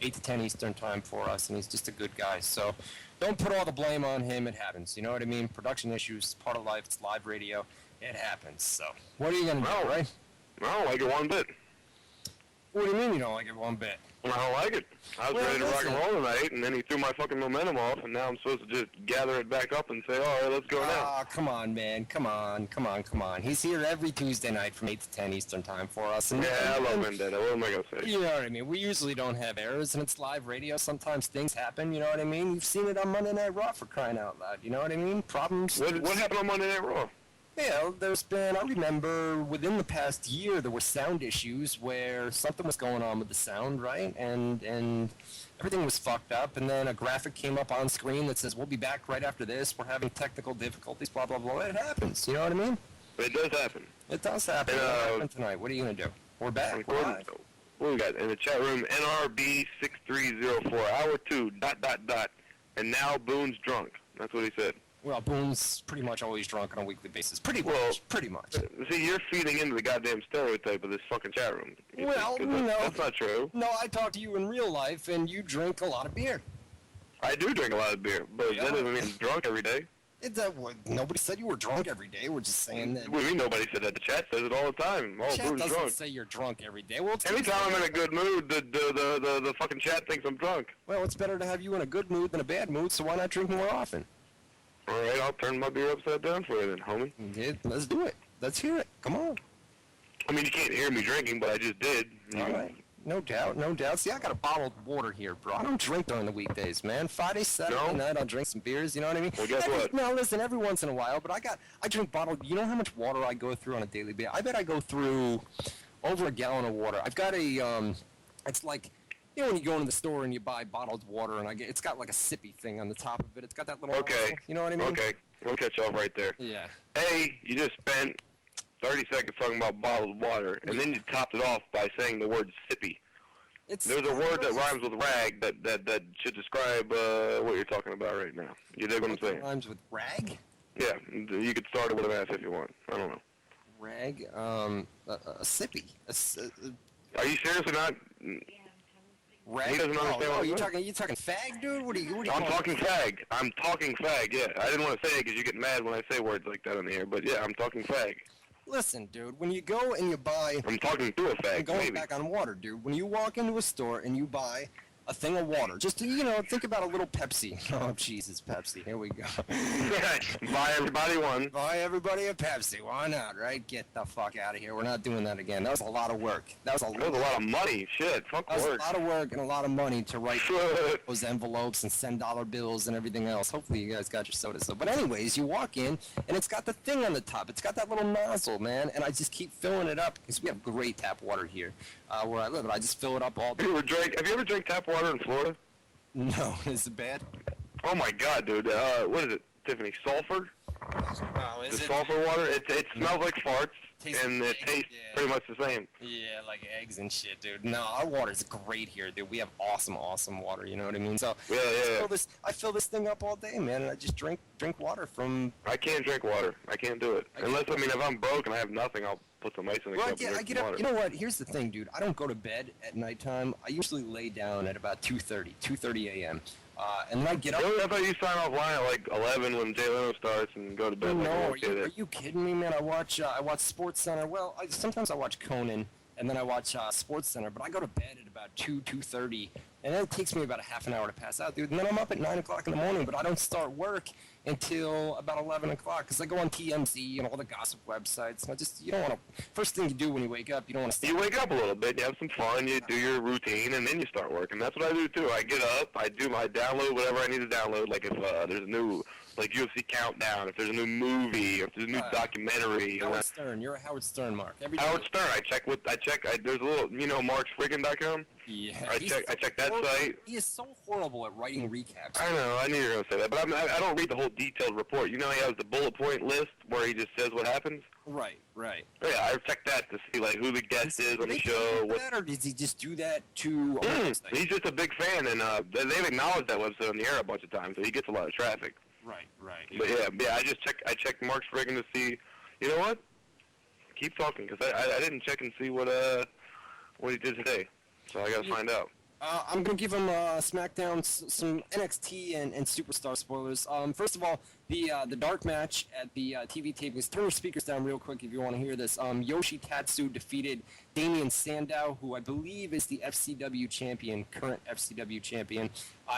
[SPEAKER 1] 8 to 10 Eastern time for us, and he's just a good guy. So don't put all the blame on him. It happens, you know what I mean? Production issues, part of life. It's live radio. It happens. So what are you going to do, right?
[SPEAKER 2] I don't like it one bit.
[SPEAKER 1] What do you mean you don't like it one bit?
[SPEAKER 2] I don't like it. I was ready to rock and roll tonight, and then he threw my fucking momentum off, and now I'm supposed to just gather it back up and say, all right, let's go now.
[SPEAKER 1] Ah, come on, man. Come on. He's here every Tuesday night from 8 to 10 Eastern time for us. And,
[SPEAKER 2] I love Vendetta. What am I going to say?
[SPEAKER 1] You know what I mean? We usually don't have errors, and it's live radio. Sometimes things happen, you know what I mean? You've seen it on Monday Night Raw, for crying out loud. You know what I mean? Problems.
[SPEAKER 2] What happened on Monday Night Raw?
[SPEAKER 1] Yeah, I remember within the past year there were sound issues where something was going on with the sound, right? And everything was fucked up, and then a graphic came up on screen that says, we'll be back right after this, we're having technical difficulties, blah, blah, blah. It happens, you know what I mean?
[SPEAKER 2] It does happen.
[SPEAKER 1] It does happen. What happened tonight? What are you going to do? We're back.
[SPEAKER 2] What we got in the chat room? NRB6304, hour 2, ... And now Boone's drunk. That's what he said.
[SPEAKER 1] Well, Boone's pretty much always drunk on a weekly basis. Pretty much.
[SPEAKER 2] See, you're feeding into the goddamn stereotype of this fucking chat room.
[SPEAKER 1] Well, no.
[SPEAKER 2] That's not true.
[SPEAKER 1] No, I talk to you in real life, and you drink a lot of beer.
[SPEAKER 2] I do drink a lot of beer, but that doesn't mean I'm drunk every day.
[SPEAKER 1] Nobody said you were drunk every day. We're just saying that.
[SPEAKER 2] What do you mean nobody said that? The chat says it all the time.
[SPEAKER 1] Chat doesn't say you're drunk every day. Well,
[SPEAKER 2] anytime I'm in a good mood, the fucking chat thinks I'm drunk.
[SPEAKER 1] Well, it's better to have you in a good mood than a bad mood, so why not drink more often?
[SPEAKER 2] All right, I'll turn my beer upside down for you then, homie.
[SPEAKER 1] Yeah, let's do it. Let's hear it. Come on.
[SPEAKER 2] I mean, you can't hear me drinking, but I just did.
[SPEAKER 1] All right. No doubt. See, I got a bottle of water here, bro. I don't drink during the weekdays, man. Friday, Saturday night, I'll drink some beers, you know what I mean?
[SPEAKER 2] Well, guess what?
[SPEAKER 1] Now, listen, every once in a while, but I drink bottled, you know how much water I go through on a daily basis? I bet I go through over a gallon of water. I've got it's like, you know when you go into the store and you buy bottled water, and it's got like a sippy thing on the top of it. It's got that little
[SPEAKER 2] Okay.
[SPEAKER 1] nozzle, you know what I mean?
[SPEAKER 2] Okay, we'll catch you off right there.
[SPEAKER 1] Yeah.
[SPEAKER 2] A, you just spent 30 seconds talking about bottled water, and then you topped it off by saying the word sippy. There's a word that rhymes with rag that should describe what you're talking about right now. You dig what I'm saying?
[SPEAKER 1] Rhymes with rag?
[SPEAKER 2] Yeah, you could start it with an S if you want. I don't know.
[SPEAKER 1] Rag? A sippy.
[SPEAKER 2] Are you seriously not?
[SPEAKER 1] Rag?
[SPEAKER 2] He doesn't understand what
[SPEAKER 1] you talking fag, dude? What are you
[SPEAKER 2] I'm talking fag. I'm talking fag, yeah. I didn't want to say it because you get mad when I say words like that on the air, but yeah, I'm talking fag.
[SPEAKER 1] Listen, dude, when you go and you buy...
[SPEAKER 2] I'm talking to a fag,
[SPEAKER 1] I'm going
[SPEAKER 2] maybe.
[SPEAKER 1] back on water, dude. When you walk into a store and you buy a thing of water, just, think about a little Pepsi. Oh, Jesus, Pepsi. Here we go.
[SPEAKER 2] Buy everybody one.
[SPEAKER 1] Buy everybody a Pepsi. Why not, right? Get the fuck out of here. We're not doing that again. That was a lot of work. That was a lot
[SPEAKER 2] of money. Shit, fuck work.
[SPEAKER 1] That was a lot of work and a lot of money to write those envelopes and send dollar bills and everything else. Hopefully you guys got your soda still. But anyways, you walk in, and it's got the thing on the top. It's got that little nozzle, man, and I just keep filling it up because we have great tap water here where I live, and I just fill it up all day.
[SPEAKER 2] Have you ever drank tap water in Florida?
[SPEAKER 1] No. Is it bad?
[SPEAKER 2] Oh, my God, dude. What is it, Tiffany? Sulfur?
[SPEAKER 1] Oh, is
[SPEAKER 2] the
[SPEAKER 1] it?
[SPEAKER 2] Sulfur water? It smells like farts, and it tastes pretty much the same.
[SPEAKER 1] Yeah, like eggs and shit, dude. No, our water's great here, dude. We have awesome water, you know what I mean? So
[SPEAKER 2] yeah.
[SPEAKER 1] I fill this thing up all day, man, and I just drink water from...
[SPEAKER 2] I can't drink water. I can't do it. If I'm broke and I have nothing, I'll put some ice in the cup and drink some water.
[SPEAKER 1] You know what? Here's the thing, dude. I don't go to bed at nighttime. I usually lay down at about 2:30 a.m. And then I get up.
[SPEAKER 2] Really? I thought you sign off line at like 11 when Jay Leno starts and go to bed.
[SPEAKER 1] No, are you kidding me, man? I watch Sports Center. Well, sometimes I watch Conan, and then I watch Sports Center. But I go to bed at about 2:30, and then it takes me about a half an hour to pass out, dude. And then I'm up at 9 o'clock in the morning, but I don't start work until about 11 o'clock because I go on TMZ and all the gossip websites. And you don't want to. First thing you do when you wake up, you don't want to.
[SPEAKER 2] You wake up a little bit, you have some fun, you do your routine, and then you start working. That's what I do too. I get up, I download whatever I need to download. Like if there's a new like UFC Countdown, if there's a new movie, or if there's a new documentary.
[SPEAKER 1] Howard Stern. You're a Howard Stern, Mark.
[SPEAKER 2] Howard Stern. There's a little, marksfriggin.com?
[SPEAKER 1] Yeah.
[SPEAKER 2] I check that site.
[SPEAKER 1] He is so horrible at writing recaps.
[SPEAKER 2] I know. I knew you were going to say that. But I don't read the whole detailed report. You know he has the bullet point list where he just says what happens?
[SPEAKER 1] Right.
[SPEAKER 2] Yeah, I check that to see, like, who the guest is on the show.
[SPEAKER 1] Or does he just do that to...
[SPEAKER 2] He's just a big fan, and they've acknowledged that website on the air a bunch of times, so he gets a lot of traffic.
[SPEAKER 1] Right.
[SPEAKER 2] But yeah, I checked Mark's Friggin to see, you know what? Keep talking, because I didn't check and see what he did today, so I got to find out.
[SPEAKER 1] I'm going to give him SmackDown some NXT and Superstar spoilers. First of all, the dark match at the TV tapings. Turn your speakers down real quick if you want to hear this. Yoshi Tatsu defeated Damian Sandow, who I believe is the FCW champion, current FCW champion,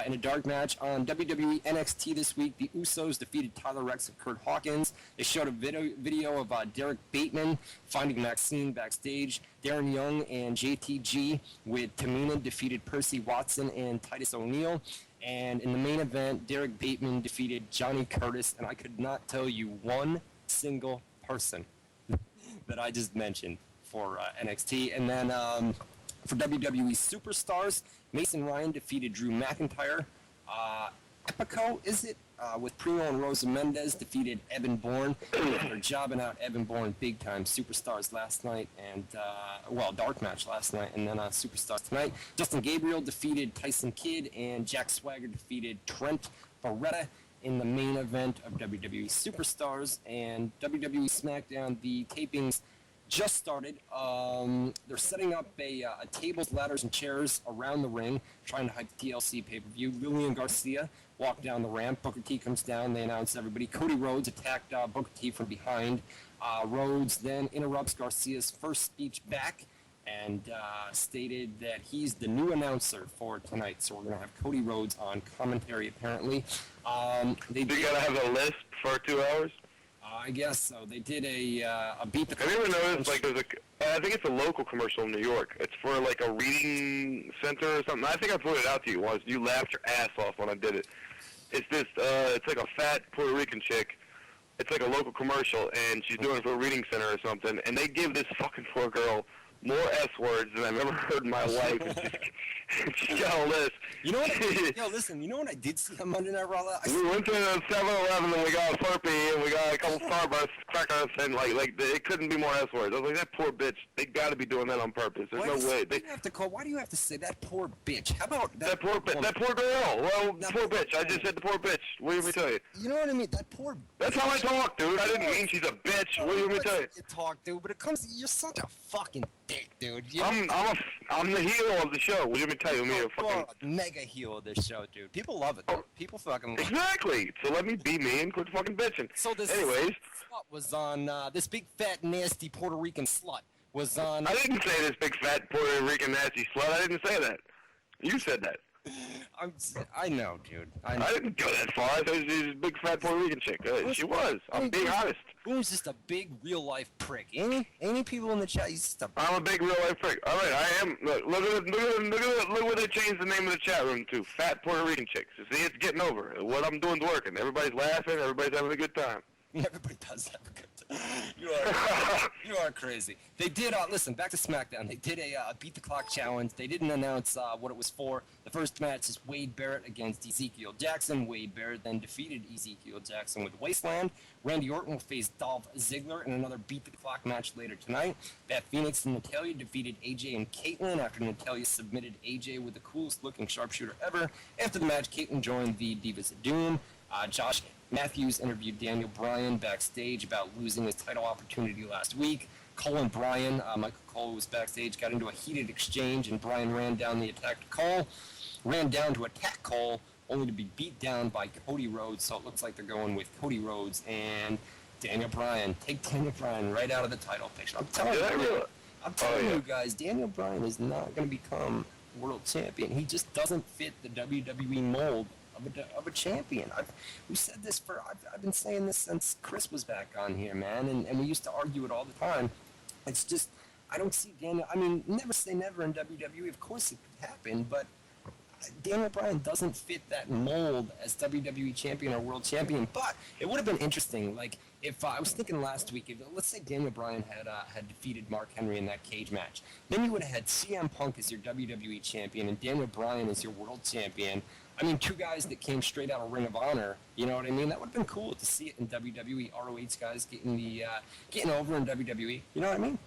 [SPEAKER 1] in a dark match. On WWE NXT this week, the Usos defeated Tyler Rex and Kurt Hawkins. They showed a video of Derek Bateman finding Maxine backstage. Darren Young and JTG with Tamina defeated Percy Watson and Titus O'Neil. And in the main event, Derek Bateman defeated Johnny Curtis, and I could not tell you one single person that I just mentioned for NXT. And then for WWE Superstars, Mason Ryan defeated Drew McIntyre. Epico, is it? With Primo and Rosa Mendez defeated Evan Bourne. They're jobbing out Evan Bourne big time. Superstars last night and, dark match last night and then Superstars tonight. Justin Gabriel defeated Tyson Kidd and Jack Swagger defeated Trent Beretta in the main event of WWE Superstars. And WWE SmackDown, the tapings just started. They're setting up a tables, ladders, and chairs around the ring, trying to hype the TLC pay-per-view. Lillian Garcia walked down the ramp. Booker T comes down. They announce everybody. Cody Rhodes attacked Booker T from behind. Rhodes then interrupts Garcia's first speech back and stated that he's the new announcer for tonight. So we're going to have Cody Rhodes on commentary, apparently.
[SPEAKER 2] You got to have a list for 2 hours?
[SPEAKER 1] I guess so. They did a beat the...
[SPEAKER 2] Have you ever noticed, like, I think it's a local commercial in New York. It's for, like, a reading center or something. I think I pointed it out to you once. You laughed your ass off when I did it. It's this, it's like a fat Puerto Rican chick. It's like a local commercial, and she's doing it for a reading center or something, and they give this fucking poor girl more S-words than I've ever heard in my life. She got a list.
[SPEAKER 1] You know what? Listen, you know what I did see on Monday Night Raw?
[SPEAKER 2] We went to 7-Eleven and we got a Slurpee and we got a couple Starbucks crackers and like it couldn't be more S-words. I was like, that poor bitch. They got to be doing that on purpose. There's no way.
[SPEAKER 1] Why do you have to say that poor bitch? How about
[SPEAKER 2] that poor girl? Well, poor bitch. I just said the poor bitch. What do you want me to tell you?
[SPEAKER 1] You know what I mean? That poor.
[SPEAKER 2] That's how I talk, dude. I didn't mean she's a bitch. What do you want me to tell you?
[SPEAKER 1] You talk, dude, but it comes. You're such a fucking dick, dude.
[SPEAKER 2] I'm the hero of the show. What do you want me to tell you?
[SPEAKER 1] You're a mega heel of this show, dude. People love it. Dude. People fucking love it.
[SPEAKER 2] Exactly. So let me be me and quit fucking bitching.
[SPEAKER 1] So this
[SPEAKER 2] Anyways,
[SPEAKER 1] slut was on. This big fat nasty Puerto Rican slut was on.
[SPEAKER 2] I didn't say this big fat Puerto Rican nasty slut. I didn't say that. You said that.
[SPEAKER 1] I know, dude. I
[SPEAKER 2] didn't go that far. I said she's a big fat Puerto Rican chick. She was. I'm being honest.
[SPEAKER 1] Boone's just a big real life prick. Any people in the chat? He's just
[SPEAKER 2] I'm a big real life prick. All right, I am. Look what they changed the name of the chat room to. Fat Puerto Rican chicks. You see, it's getting over. What I'm doing's working. Everybody's laughing. Everybody's having a good time.
[SPEAKER 1] Everybody does have a good time. You are crazy. They did, listen, back to SmackDown. They did a Beat the Clock challenge. They didn't announce what it was for. The first match is Wade Barrett against Ezekiel Jackson. Wade Barrett then defeated Ezekiel Jackson with Wasteland. Randy Orton will face Dolph Ziggler in another Beat the Clock match later tonight. Beth Phoenix and Natalya defeated AJ and Caitlyn after Natalya submitted AJ with the coolest looking sharpshooter ever. After the match, Caitlyn joined the Divas of Doom. Josh Matthews interviewed Daniel Bryan backstage about losing his title opportunity last week. Cole and Bryan, Michael Cole was backstage, got into a heated exchange, and Bryan ran down to attack Cole, only to be beat down by Cody Rhodes. So it looks like they're going with Cody Rhodes and Daniel Bryan. Take Daniel Bryan right out of the title picture. I'm telling you guys, Daniel Bryan is not going to become world champion. He just doesn't fit the WWE mold of a champion. We've said this I've been saying this since Chris was back on here, man, and we used to argue it all the time. It's just, I don't see Daniel, I mean, never say never in WWE, of course it could happen, but Daniel Bryan doesn't fit that mold as WWE champion or world champion, but it would have been interesting. Like, if I was thinking last week, if, let's say Daniel Bryan had defeated Mark Henry in that cage match, then you would have had CM Punk as your WWE champion and Daniel Bryan as your world champion. I mean, two guys that came straight out of Ring of Honor. You know what I mean? That would have been cool to see it in WWE. ROH guys getting over in WWE. You know what I mean?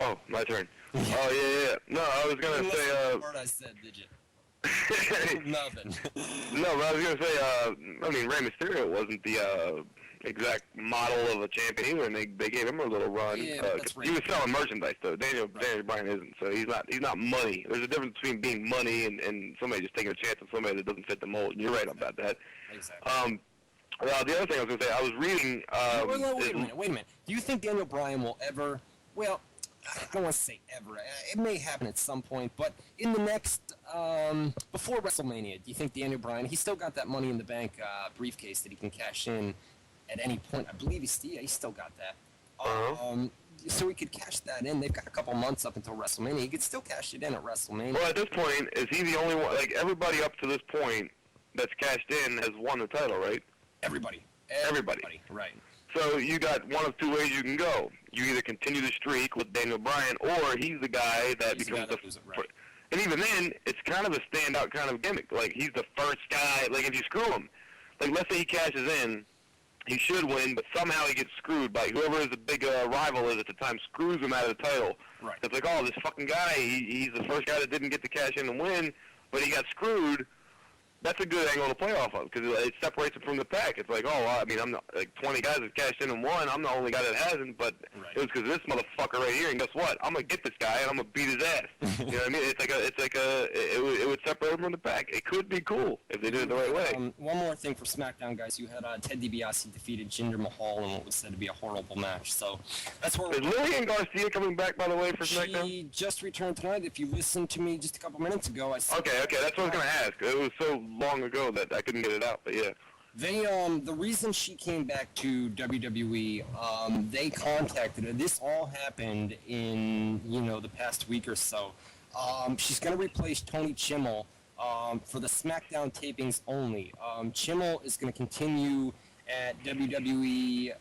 [SPEAKER 2] Oh, my turn. Oh, yeah. No, I was going to say...
[SPEAKER 1] word I said, did you? Nothing.
[SPEAKER 2] No, but I was going to say, I mean, Rey Mysterio wasn't the exact model of a champion either, and they gave him a little run.
[SPEAKER 1] Yeah, that's right.
[SPEAKER 2] He was selling merchandise, though. Daniel Bryan isn't, so he's not money. There's a difference between being money and somebody just taking a chance on somebody that doesn't fit the mold. And you're right about that.
[SPEAKER 1] Exactly.
[SPEAKER 2] The other thing I was going to say, I was reading...
[SPEAKER 1] wait a minute. Do you think Daniel Bryan will ever... Well, I don't want to say ever. It may happen at some point, but in the next... before WrestleMania, do you think Daniel Bryan... He's still got that Money in the Bank briefcase that he can cash in at any point. I believe he's still got that. So he could cash that in. They've got a couple months up until WrestleMania. He could still cash it in at WrestleMania.
[SPEAKER 2] Well, at this point, is he the only one? Like, everybody up to this point that's cashed in has won the title, right?
[SPEAKER 1] Everybody. Right.
[SPEAKER 2] So you got one of two ways you can go. You either continue the streak with Daniel Bryan, or he's the guy that becomes the...
[SPEAKER 1] Right.
[SPEAKER 2] And even then, it's kind of a standout kind of gimmick. Like, he's the first guy. Like, if you screw him, like, let's say he cashes in, he should win, but somehow he gets screwed by whoever his big rival is at the time, screws him out of the title.
[SPEAKER 1] Right.
[SPEAKER 2] It's like, oh, this fucking guy, he's the first guy that didn't get to cash in and win, but he got screwed. That's a good angle to play off of, because it separates him from the pack. It's like, oh, I mean, I'm not, like 20 guys have cashed in and won. I'm the only guy that hasn't, but it was because of this motherfucker right here. And guess what? I'm gonna get this guy and I'm gonna beat his ass. You know what I mean? It would separate him from the pack. It could be cool if they did it the right way.
[SPEAKER 1] One more thing for SmackDown, guys. You had Ted DiBiase defeated Jinder Mahal in what was said to be a horrible match. So that's where.
[SPEAKER 2] Is Lillian Garcia coming back, by the way, for SmackDown?
[SPEAKER 1] She just returned tonight. If you listened to me just a couple minutes ago, I said.
[SPEAKER 2] Okay, that's what I was gonna ask. It was so long ago that I couldn't get it out, but yeah.
[SPEAKER 1] They the reason she came back to WWE, they contacted her. This all happened in the past week or so. She's going to replace Tony Chimmel for the SmackDown tapings only. Chimmel is going to continue at WWE.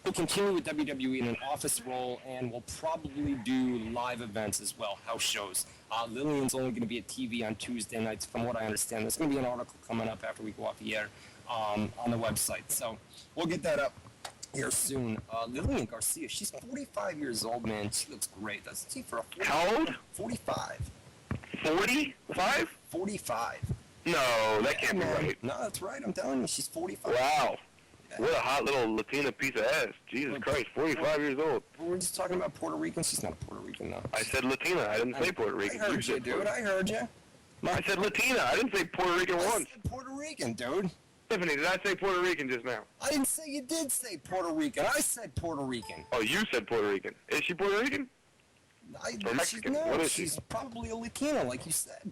[SPEAKER 1] He'll continue with WWE in an office role and will probably do live events as well, house shows. Lillian's only going to be at TV on Tuesday nights, from what I understand. There's going to be an article coming up after we go off the air on the website. So we'll get that up here soon. Lillian Garcia, she's 45 years old, man. She looks great. That's for a
[SPEAKER 2] How old?
[SPEAKER 1] 45.
[SPEAKER 2] 45?
[SPEAKER 1] 45.
[SPEAKER 2] No, that can't be right.
[SPEAKER 1] No, that's right. I'm telling you, she's 45.
[SPEAKER 2] Wow. What a hot little Latina piece of ass. Jesus Christ, 45 years old.
[SPEAKER 1] We're just talking about Puerto Rican. She's not Puerto Rican, though.
[SPEAKER 2] I said Latina. I didn't say Puerto Rican.
[SPEAKER 1] I heard you, dude. I heard you.
[SPEAKER 2] I said Latina. I didn't say Puerto Rican once.
[SPEAKER 1] I said Puerto Rican, dude.
[SPEAKER 2] Tiffany, did I say Puerto Rican just now?
[SPEAKER 1] I didn't say you did say Puerto Rican. I said Puerto Rican.
[SPEAKER 2] Oh, you said Puerto Rican. Is she Puerto Rican? Or Mexican? What is she?
[SPEAKER 1] She's probably a Latina, like you said.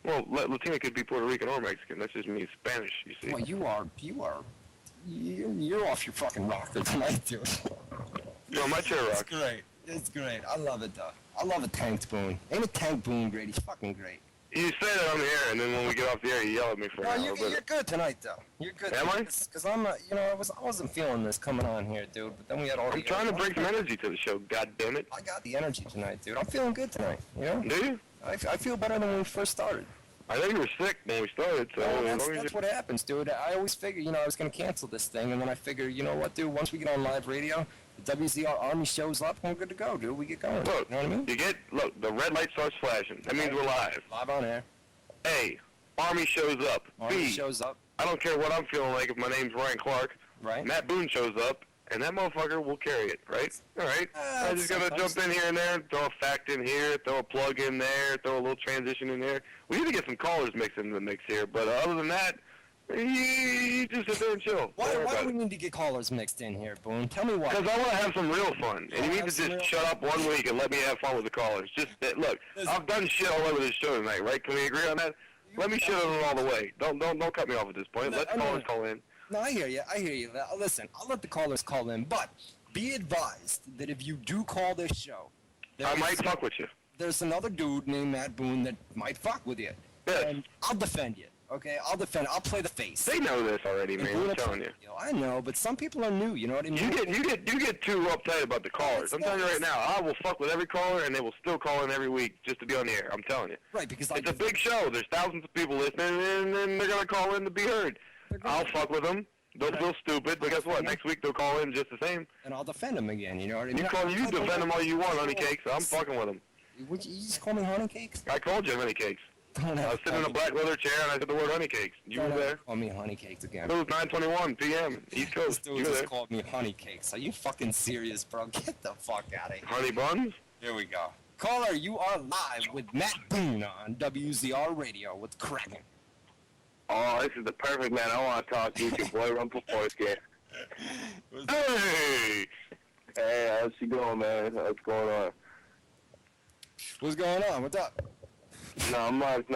[SPEAKER 2] Well, Latina could be Puerto Rican or Mexican. That's just me Spanish, you see.
[SPEAKER 1] Well, you're off your fucking rocker tonight, dude.
[SPEAKER 2] No, my chair rocks.
[SPEAKER 1] It's great. I love it, though. I love a Tank Boone. Ain't a Tank Boone great? He's fucking great.
[SPEAKER 2] You say that on the air, and then when we get off the air, you yell at me for an hour.
[SPEAKER 1] You're good tonight, though. You're good.
[SPEAKER 2] Am I?
[SPEAKER 1] Because I'm, I wasn't feeling this coming on here, dude. But then we had all.
[SPEAKER 2] I'm trying to bring some energy to the show. God damn it!
[SPEAKER 1] I got the energy tonight, dude. I'm feeling good tonight. You know?
[SPEAKER 2] Do you?
[SPEAKER 1] I feel better than when we first started.
[SPEAKER 2] I know you were sick when we started, so
[SPEAKER 1] that's what happens, dude. I always figure, I was going to cancel this thing, and then I figure, you know what, dude, once we get on live radio, the WZR Army shows up, and we're good to go, dude. We get going.
[SPEAKER 2] Look,
[SPEAKER 1] you know what I mean?
[SPEAKER 2] The red light starts flashing. That means we're live.
[SPEAKER 1] Live on air.
[SPEAKER 2] A, Army shows up.
[SPEAKER 1] Army
[SPEAKER 2] B,
[SPEAKER 1] shows up.
[SPEAKER 2] I don't care what I'm feeling like if my name's Ryan Clark.
[SPEAKER 1] Right.
[SPEAKER 2] Matt Boone shows up, and that motherfucker will carry it, right? All right. I just gotta jump in here and there, throw a fact in here, throw a plug in there, throw a little transition in there. We need to get some callers mixed into the mix here, but other than that, you just sit there and chill.
[SPEAKER 1] Why do we need to get callers mixed in here, Boone? Tell me why.
[SPEAKER 2] Because I want to have some real fun, and you need to just shut up 1 week and let me have fun with the callers. Just look, I've done shit all over this show tonight, right? Can we agree on that? Let me shit on it all the way. Don't cut me off at this point. Let the callers call in.
[SPEAKER 1] No, I hear you. Listen, I'll let the callers call in, but be advised that if you do call this show...
[SPEAKER 2] I might fuck with you.
[SPEAKER 1] there's another dude named Matt Boone that might fuck with you.
[SPEAKER 2] Yes.
[SPEAKER 1] And I'll defend you. Okay, I'll play the face.
[SPEAKER 2] They know this already, man. I'm telling you.
[SPEAKER 1] I know, but some people are new. You know what I mean?
[SPEAKER 2] You get too uptight about the callers. I'm telling you right now, I will fuck with every caller, and they will still call in every week just to be on the air. I'm telling you.
[SPEAKER 1] Right, because
[SPEAKER 2] it's a big show. There's thousands of people listening, and then they're gonna call in to be heard. I'll fuck with them. They'll feel stupid, but guess what? Next week they'll call in just the same.
[SPEAKER 1] And I'll defend them again. You know what I mean?
[SPEAKER 2] You defend them all you want, honey cakes. I'm fucking with them.
[SPEAKER 1] Would you just call me honey cakes?
[SPEAKER 2] I called you honey cakes. I was sitting in a black leather chair and I said the word honey cakes. You were there.
[SPEAKER 1] Call me honey cakes again.
[SPEAKER 2] It was 9:21 p.m. East Coast.
[SPEAKER 1] This dude just called me honey cakes. Are you fucking serious, bro? Get the fuck out of here.
[SPEAKER 2] Honey buns?
[SPEAKER 1] Here we go. Caller, you are live with Matt Boone on WZR Radio with Kraken.
[SPEAKER 5] Oh, this is the perfect man. I want to talk to you, your boy Rumpel Foreskin.
[SPEAKER 2] Hey!
[SPEAKER 5] Hey, how's she going, man? What's going on?
[SPEAKER 1] What's going on? What's up?
[SPEAKER 5] Not much,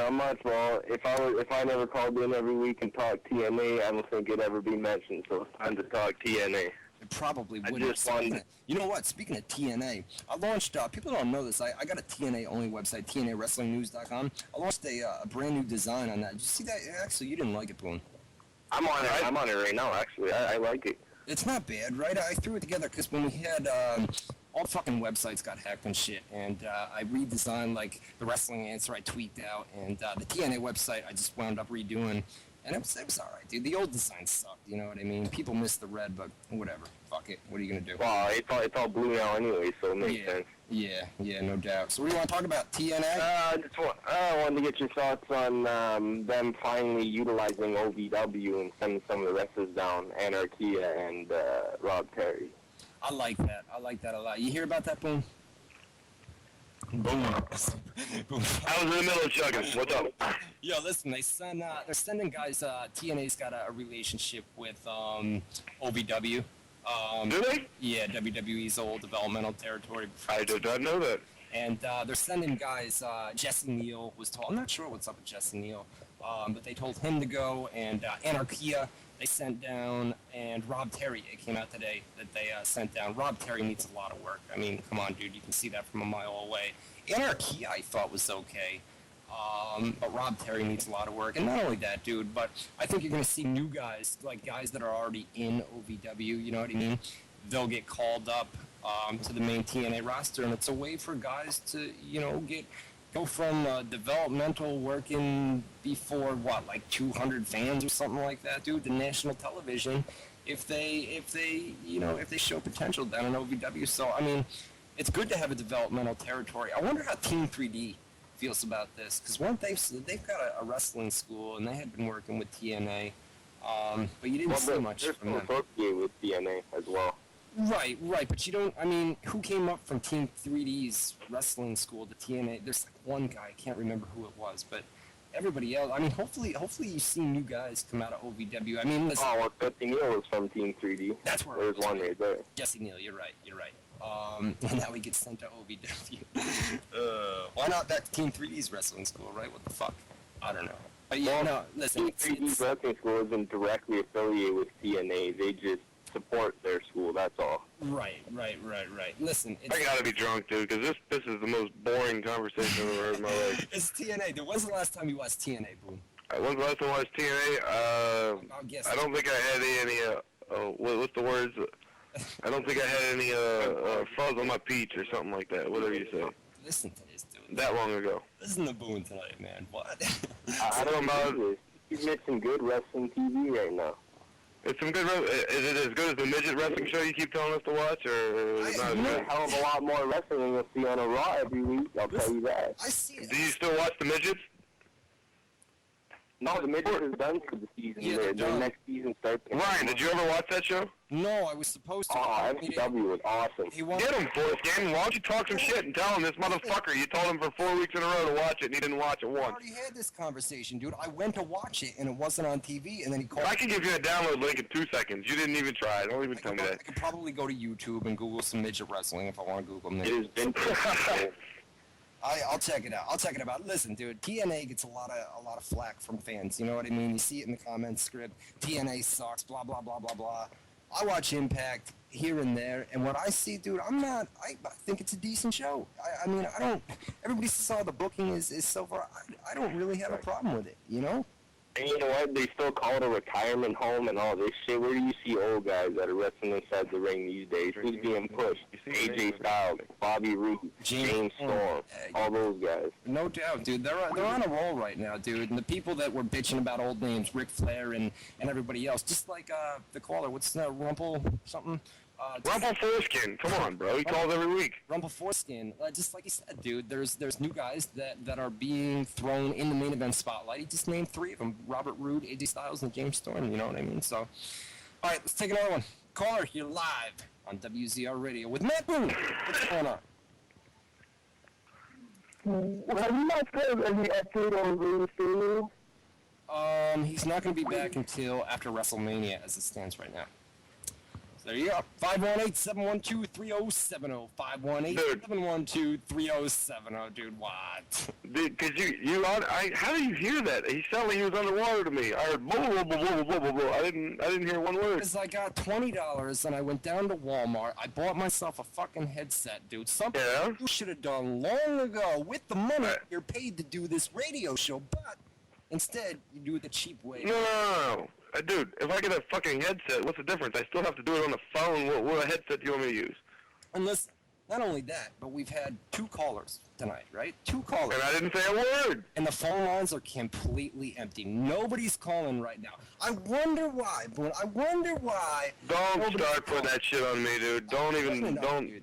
[SPEAKER 5] bro. If I never called in every week and talked TNA, I don't think it'd ever be mentioned. So it's time to talk TNA.
[SPEAKER 1] It probably wouldn't. You know what? Speaking of TNA, I launched, people don't know this, I got a TNA-only website, TNAWrestlingNews.com. I launched a brand new design on that. Did you see that? Actually, you didn't like it, Boone.
[SPEAKER 5] I'm on it. I'm on it right now, actually. I like it.
[SPEAKER 1] It's not bad, right? I threw it together because when we had all the fucking websites got hacked and shit, and I redesigned like the Wrestling Answer I tweaked out, and the TNA website I just wound up redoing, and it was all right, dude. The old design sucked, you know what I mean? People miss the red, but whatever. Fuck it. What are you gonna do?
[SPEAKER 5] Well, it's all blue now anyway, so it makes sense.
[SPEAKER 1] Yeah, no doubt. So what do you want to talk about? TNA?
[SPEAKER 5] I wanted to get your thoughts on them finally utilizing OVW and sending some of the wrestlers down, Anarchia and Rob Terry.
[SPEAKER 1] I like that a lot. You hear about that, Boone? Boom.
[SPEAKER 2] I was in the middle of chugging. What's up?
[SPEAKER 1] Yo, listen, they're sending guys, TNA's got a relationship with OVW.
[SPEAKER 2] Do they?
[SPEAKER 1] Yeah, WWE's old developmental territory.
[SPEAKER 2] I did not know that.
[SPEAKER 1] And they're sending guys, Jesse Neal was told, I'm not sure what's up with Jesse Neal, but they told him to go, and Anarchia they sent down, and Rob Terry, it came out today that they sent down. Rob Terry needs a lot of work. I mean, come on, dude, you can see that from a mile away. Anarchia I thought was okay. But Rob Terry needs a lot of work. And not only that, dude, but I think you're going to see new guys, like guys that are already in OVW, you know what I mean? They'll get called up to the main TNA roster, and it's a way for guys to, you know, go from developmental working before, like 200 fans or something like that, dude, to national television if they show potential down in OVW. So, I mean, it's good to have a developmental territory. I wonder how Team 3D feels about this, because they've got a wrestling school, and they had been working with TNA, but you didn't see much from them.
[SPEAKER 5] Associated with TNA as well.
[SPEAKER 1] Right, but you don't, I mean, who came up from Team 3D's wrestling school to TNA? There's like one guy, I can't remember who it was, but everybody else, I mean, hopefully you see new guys come out of OVW. I mean, listen.
[SPEAKER 5] Oh, well, Jesse Neal was from Team 3D.
[SPEAKER 1] That's where
[SPEAKER 5] there's one right there.
[SPEAKER 1] Jesse Neal, you're right. And now he gets sent to OVW. Why not back to Team 3D's wrestling school, right? What the fuck? I don't know. But yeah, no, listen.
[SPEAKER 5] Team 3D's wrestling school isn't directly affiliated with TNA. They just support their school, that's all.
[SPEAKER 1] Right. Listen,
[SPEAKER 2] I gotta be drunk, dude, because this is the most boring conversation I've ever heard in my life.
[SPEAKER 1] It's TNA. Dude, when's the last time you watched TNA, Boone?
[SPEAKER 2] When's the last time I watched TNA? I don't think I had any, what's the words? I don't think I had any fuzz on my peach or something like that, whatever you say.
[SPEAKER 1] Listen to this, dude.
[SPEAKER 2] That long ago.
[SPEAKER 1] Listen to Boone tonight, man. What?
[SPEAKER 5] I don't know. He's made some good wrestling TV right now.
[SPEAKER 2] It's some good. Is it as good as the midget wrestling show you keep telling us to watch, or is it not as good?
[SPEAKER 5] A hell of a lot more wrestling than you'll see on a Raw every week. I'll tell you that.
[SPEAKER 1] I see it.
[SPEAKER 2] Do you still watch the midgets?
[SPEAKER 5] No, the midgets is done for the season.
[SPEAKER 1] Yeah,
[SPEAKER 5] the next season starts.
[SPEAKER 2] Ryan, did you ever watch that show?
[SPEAKER 1] No, I was supposed to.
[SPEAKER 5] Oh, MCW was awesome.
[SPEAKER 2] Get him, Foreskin. Why don't you talk some shit and tell him this motherfucker, you told him for 4 weeks in a row to watch it and he didn't watch it once.
[SPEAKER 1] I already had this conversation, dude. I went to watch it and it wasn't on TV, and then he called.
[SPEAKER 2] I can give you a download link in 2 seconds. You didn't even try. Don't even tell me that.
[SPEAKER 1] I could probably go to YouTube and Google some midget wrestling if I want to Google midget.
[SPEAKER 5] It has been.
[SPEAKER 1] I'll check it out. Listen, dude, TNA gets a lot of flack from fans. You know what I mean? You see it in the comments script. TNA sucks. Blah blah blah blah blah. I watch Impact here and there, and what I see, dude, I think it's a decent show. I mean, I don't, everybody saw the booking is so far, I don't really have a problem with it, you know?
[SPEAKER 5] And you know what? They still call it a retirement home and all this shit. Where do you see old guys that are wrestling inside the ring these days? Who's being pushed? AJ Styles, Bobby Roode, James Storm, all those guys.
[SPEAKER 1] No doubt, dude. They're on a roll right now, dude. And the people that were bitching about old names, Ric Flair and everybody else, just like the caller, what's that, Rumple something?
[SPEAKER 2] Rumple Foreskin, come on, bro. He calls every week.
[SPEAKER 1] Rumple Foreskin, just like you said, dude. There's new guys that are being thrown in the main event spotlight. He just named 3 of them: Robert Roode, AJ Styles, and James Storm. You know what I mean? So, all right, let's take another one. Caller, you're live on WZR Radio with Matt Boone. What's going on?
[SPEAKER 5] Have you not heard any update on Rey Mysterio?
[SPEAKER 1] He's not going to be back until after WrestleMania, as it stands right now. There you go. 518-712-3070. 518-712-3070. Dude, what?
[SPEAKER 2] Dude, cause how do you hear that? He sounded like he was underwater to me. I heard blah blah blah blah blah blah blah. I didn't hear one word.
[SPEAKER 1] Because I got $20 and I went down to Walmart. I bought myself a fucking headset, dude. Something you should have done long ago with the money you're paid to do this radio show, but instead you do it the cheap way.
[SPEAKER 2] No. Dude, if I get a fucking headset, what's the difference? I still have to do it on the phone. What headset do you want me to use?
[SPEAKER 1] And listen, not only that, but we've had 2 callers tonight, right? 2 callers.
[SPEAKER 2] And I didn't say a word.
[SPEAKER 1] And the phone lines are completely empty. Nobody's calling right now. I wonder why, Boone. I wonder why.
[SPEAKER 2] Don't start putting that shit on me, dude. Don't.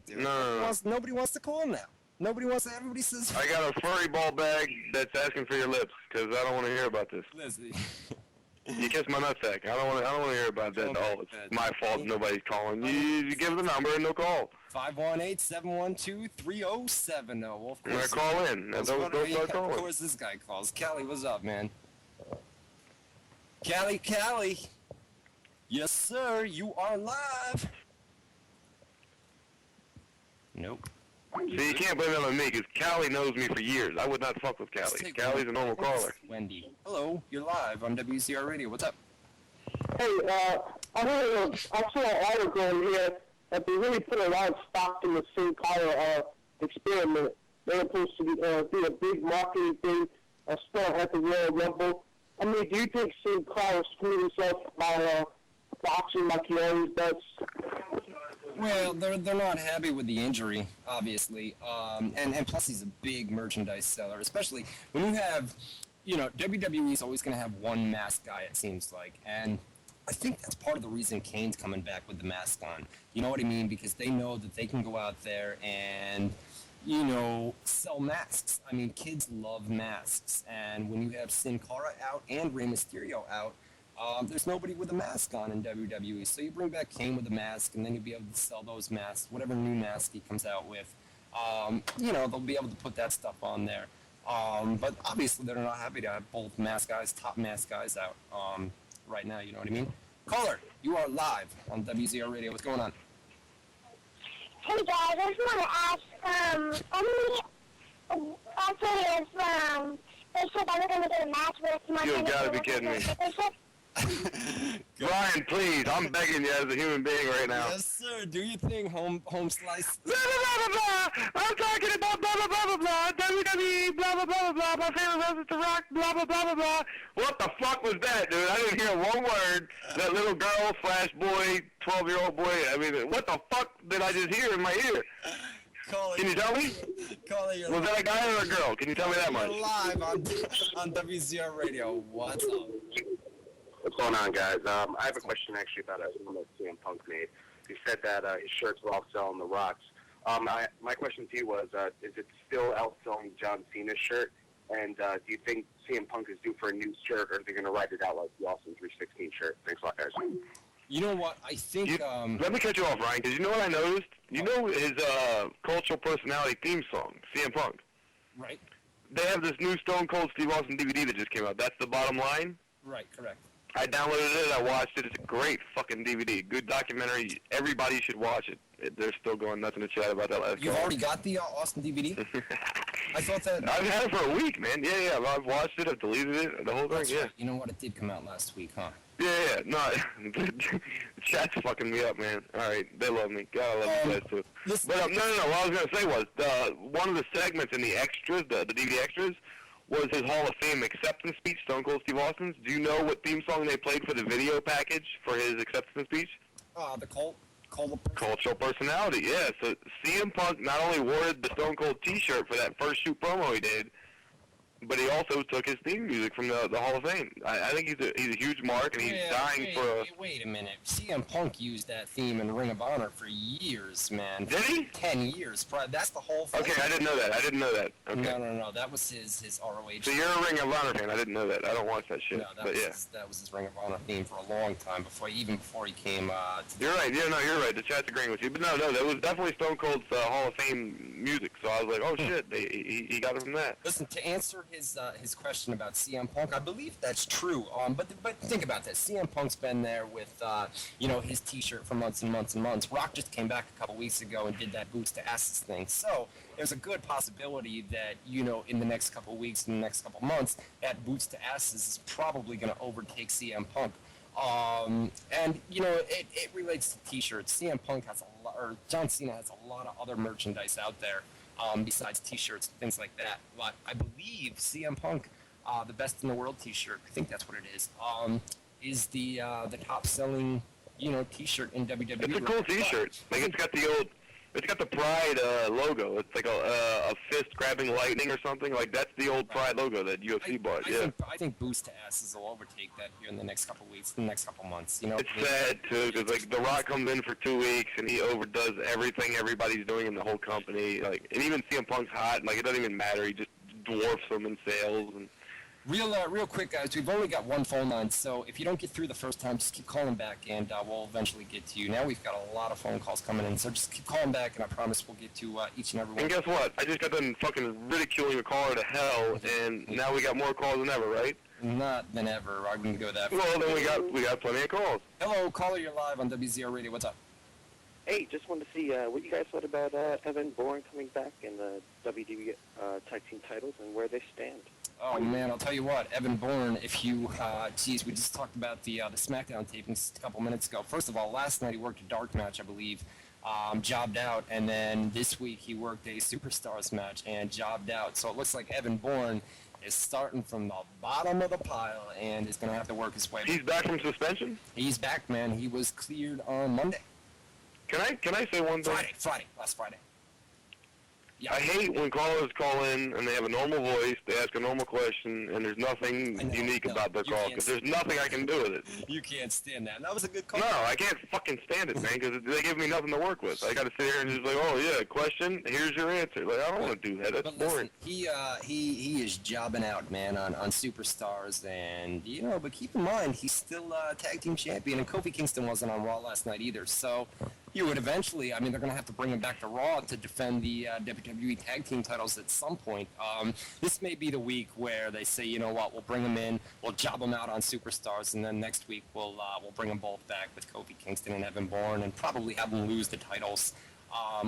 [SPEAKER 2] No.
[SPEAKER 1] Nobody wants to call now. Nobody wants to. Everybody says.
[SPEAKER 2] I got a furry ball bag that's asking for your lips because I don't want to hear about this.
[SPEAKER 1] Listen.
[SPEAKER 2] You kiss my nutsack. I don't want to hear about that at all. It's my fault nobody's calling. You give the number and they'll call.
[SPEAKER 1] 518-712-3070. Well, of course.
[SPEAKER 2] Call in. Don't start calling.
[SPEAKER 1] Of course this guy calls. Callie, what's up, man? Callie. Yes, sir. You are live. Nope.
[SPEAKER 2] See, you can't blame that on me, because Callie knows me for years. I would not fuck with Callie. Callie's a normal caller.
[SPEAKER 1] Wendy. Hello, you're live on WZR Radio. What's up?
[SPEAKER 5] Hey, I saw an article in here that they really put a lot of stock in the Sin Cara experiment. They're supposed to be a big marketing thing, start at the Royal Rumble. I mean, do you think Sin Cara screwed himself by boxing like he always does?
[SPEAKER 1] Well, they're not happy with the injury, obviously, and plus he's a big merchandise seller, especially when you have, WWE is always going to have one mask guy, it seems like, and I think that's part of the reason Kane's coming back with the mask on. You know what I mean? Because they know that they can go out there and, sell masks. I mean, kids love masks, and when you have Sin Cara out and Rey Mysterio out, there's nobody with a mask on in WWE, so you bring back Kane with a mask, and then you'll be able to sell those masks, whatever new mask he comes out with. They'll be able to put that stuff on there. But obviously they're not happy to have both top mask guys out right now, you know what I mean? Caller, you are live on WZR Radio. What's going on?
[SPEAKER 3] Hey guys, I just want to ask, they said I was going to get a match with my...
[SPEAKER 2] You've got to be kidding me. Ryan, please, I'm begging you as a human being right now.
[SPEAKER 1] Yes, sir. Do your thing, home slice.
[SPEAKER 2] Blah, blah, blah, blah. I'm talking about blah, blah, blah, blah, blah. WWE, blah, blah, blah, blah, blah. My favorite wrestler is The Rock, blah, blah, blah, blah, blah. What the fuck was that, dude? I didn't hear one word. That little girl / boy, 12-year-old boy. I mean, what the fuck did I just hear in my ear? Can you tell me? Was that a guy or a girl? Can you tell me that much?
[SPEAKER 1] You're live on WZR Radio. What's up?
[SPEAKER 5] What's going on, guys? I have a question actually about a one that CM Punk made. He said that his shirts were outselling the Rock's. My question to you was, is it still outselling John Cena's shirt? And do you think CM Punk is due for a new shirt, or are they going to write it out like the Austin 316 shirt? Thanks a lot, guys.
[SPEAKER 1] You know what? I think...
[SPEAKER 2] let me cut you off, Ryan, because you know what I noticed? You know his cultural personality theme song, CM Punk?
[SPEAKER 1] Right.
[SPEAKER 2] They have this new Stone Cold Steve Austin DVD that just came out. That's the bottom line?
[SPEAKER 1] Right, correct.
[SPEAKER 2] I downloaded it. I watched it. It's a great fucking DVD. Good documentary. Everybody should watch it. They're still going nuts in the chat about that last
[SPEAKER 1] You've already got the Austin DVD? I thought that...
[SPEAKER 2] I've had it for a week, man. Yeah. I've watched it. I've deleted it. The whole thing, yeah.
[SPEAKER 1] You know what? It did come out last week, huh?
[SPEAKER 2] Yeah, no, the chat's fucking me up, man. All right, they love me. God, I love you guys too. But no. What I was gonna say was one of the segments in the extras, the DVD extras, was his Hall of Fame acceptance speech, Stone Cold Steve Austin's. Do you know what theme song they played for the video package for his acceptance speech?
[SPEAKER 1] The
[SPEAKER 2] Cultural Personality. Yeah. So CM Punk not only wore the Stone Cold T-shirt for that first shoot promo he did, but he also took his theme music from the Hall of Fame. I think he's a huge mark, and he's dying for a...
[SPEAKER 1] Wait a minute. CM Punk used that theme in Ring of Honor for years, man.
[SPEAKER 2] Did he?
[SPEAKER 1] 10 years. That's the whole thing.
[SPEAKER 2] Okay, I didn't know that. Okay.
[SPEAKER 1] No. That was his ROH.
[SPEAKER 2] So you're a Ring of Honor fan. I didn't know that. I don't watch that shit.
[SPEAKER 1] No, that was his Ring of Honor theme for a long time, before he came...
[SPEAKER 2] You're right. Yeah, no, you're right. The chat's agreeing with you. But no, that was definitely Stone Cold's Hall of Fame music. So I was like, oh, shit, he got it from that.
[SPEAKER 1] Listen, to answer his question about CM Punk, I believe that's true. But think about this. CM Punk's been there with his T-shirt for months and months and months. Rock just came back a couple weeks ago and did that boots to asses thing. So there's a good possibility that in the next couple weeks, in the next couple months, that boots to asses is probably going to overtake CM Punk. And it relates to T-shirts. CM Punk has John Cena has a lot of other merchandise out there. Besides T-shirts and things like that. But I believe CM Punk, the Best in the World T-shirt, I think that's what it is the top-selling, T-shirt in WWE.
[SPEAKER 2] It's a cool T-shirt. Like it's got the Pride logo. It's like a fist grabbing lightning or something. Like that's the old Pride logo that UFC bought.
[SPEAKER 1] I think Boost to Asses will overtake that here in the next couple weeks, the next couple months.
[SPEAKER 2] It's sad too, because like The Rock comes in for 2 weeks and he overdoes everything everybody's doing in the whole company. Like, and even CM Punk's hot. Like it doesn't even matter. He just dwarfs them in sales and.
[SPEAKER 1] Real quick, guys, we've only got one phone line, so if you don't get through the first time, just keep calling back, and we'll eventually get to you. Now we've got a lot of phone calls coming in, so just keep calling back, and I promise we'll get to each and every one.
[SPEAKER 2] And guess what? I just got done fucking ridiculing a caller to hell, and now we got more calls than ever, right?
[SPEAKER 1] Not than ever. I wouldn't go that far.
[SPEAKER 2] Well, then we got plenty of calls.
[SPEAKER 1] Hello, caller, you're live on WZR Radio. What's up?
[SPEAKER 6] Hey, just wanted to see what you guys thought about Evan Bourne coming back in the WWE Tag Team titles and where they stand.
[SPEAKER 1] Oh, man, I'll tell you what, Evan Bourne, if you, we just talked about the SmackDown tapings a couple minutes ago. First of all, last night he worked a dark match, I believe, jobbed out, and then this week he worked a Superstars match and jobbed out. So it looks like Evan Bourne is starting from the bottom of the pile and is going to have to work his way back.
[SPEAKER 2] He's back from suspension?
[SPEAKER 1] He's back, man. He was cleared on Monday.
[SPEAKER 2] Can I say one thing?
[SPEAKER 1] Last Friday. Yeah.
[SPEAKER 2] I hate when callers call in and they have a normal voice, they ask a normal question, and there's nothing unique about their call, because there's nothing I can do with it.
[SPEAKER 1] You can't stand that. That was a good call.
[SPEAKER 2] No, I can't fucking stand it, man, because they give me nothing to work with. I got to sit here and just like, oh, yeah, question, here's your answer. Like, I don't want to do that. That's boring.
[SPEAKER 1] He is jobbing out, man, on Superstars, and, but keep in mind, he's still tag team champion, and Kofi Kingston wasn't on Raw last night either, so you would eventually, they're going to have to bring him back to Raw to defend the WWE Tag Team titles at some point. This may be the week where they say, you know what, we'll bring him in, we'll job him out on Superstars, and then next week we'll bring them both back with Kofi Kingston and Evan Bourne and probably have them lose the titles.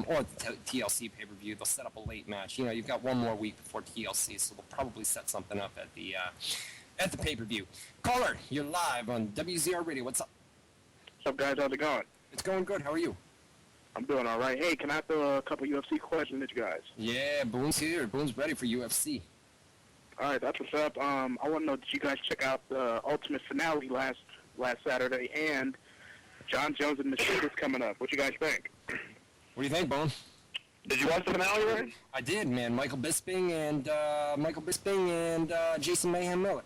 [SPEAKER 1] Or the TLC pay-per-view. They'll set up a late match. You've got one more week before TLC, so they'll probably set something up at the pay-per-view. Caller, you're live on WZR Radio. What's up?
[SPEAKER 5] What's up, guys? How's it going?
[SPEAKER 1] It's going good. How are you?
[SPEAKER 5] I'm doing all right. Hey, can I throw a couple UFC questions at you guys?
[SPEAKER 1] Yeah, Boone's here. Boone's ready for UFC.
[SPEAKER 5] All right, that's what's up. I want to know, did you guys check out the Ultimate Finale last Saturday? And John Jones and Machida's coming up. What you guys think?
[SPEAKER 1] What do you think, Boone?
[SPEAKER 2] Did you watch the finale, right?
[SPEAKER 1] I did, man. Michael Bisping and Jason Mayhem Miller.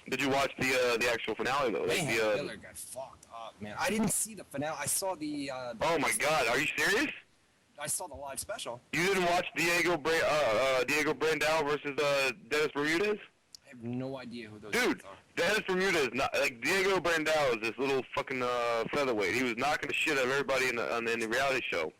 [SPEAKER 2] Did you watch the actual finale though?
[SPEAKER 1] Mayhem Miller got fucked up, man. I didn't see the finale. I saw the.
[SPEAKER 2] Oh my God! Are you serious?
[SPEAKER 1] I saw the live special.
[SPEAKER 2] You didn't watch Diego Brandao versus Dennis Bermudez?
[SPEAKER 1] I have no idea who those
[SPEAKER 2] dude
[SPEAKER 1] are.
[SPEAKER 2] Dennis Bermudez, like Diego Brandao is this little fucking featherweight. He was knocking the shit out of everybody in the reality show.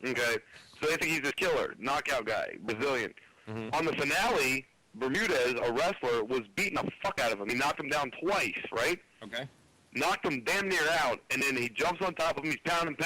[SPEAKER 2] Okay, so they think he's this killer, knockout guy, Brazilian. Mm-hmm. On the finale, Bermudez, a wrestler, was beating the fuck out of him. He knocked him down twice, right?
[SPEAKER 1] Okay.
[SPEAKER 2] Knocked him damn near out, and then he jumps on top of him. He's pounding,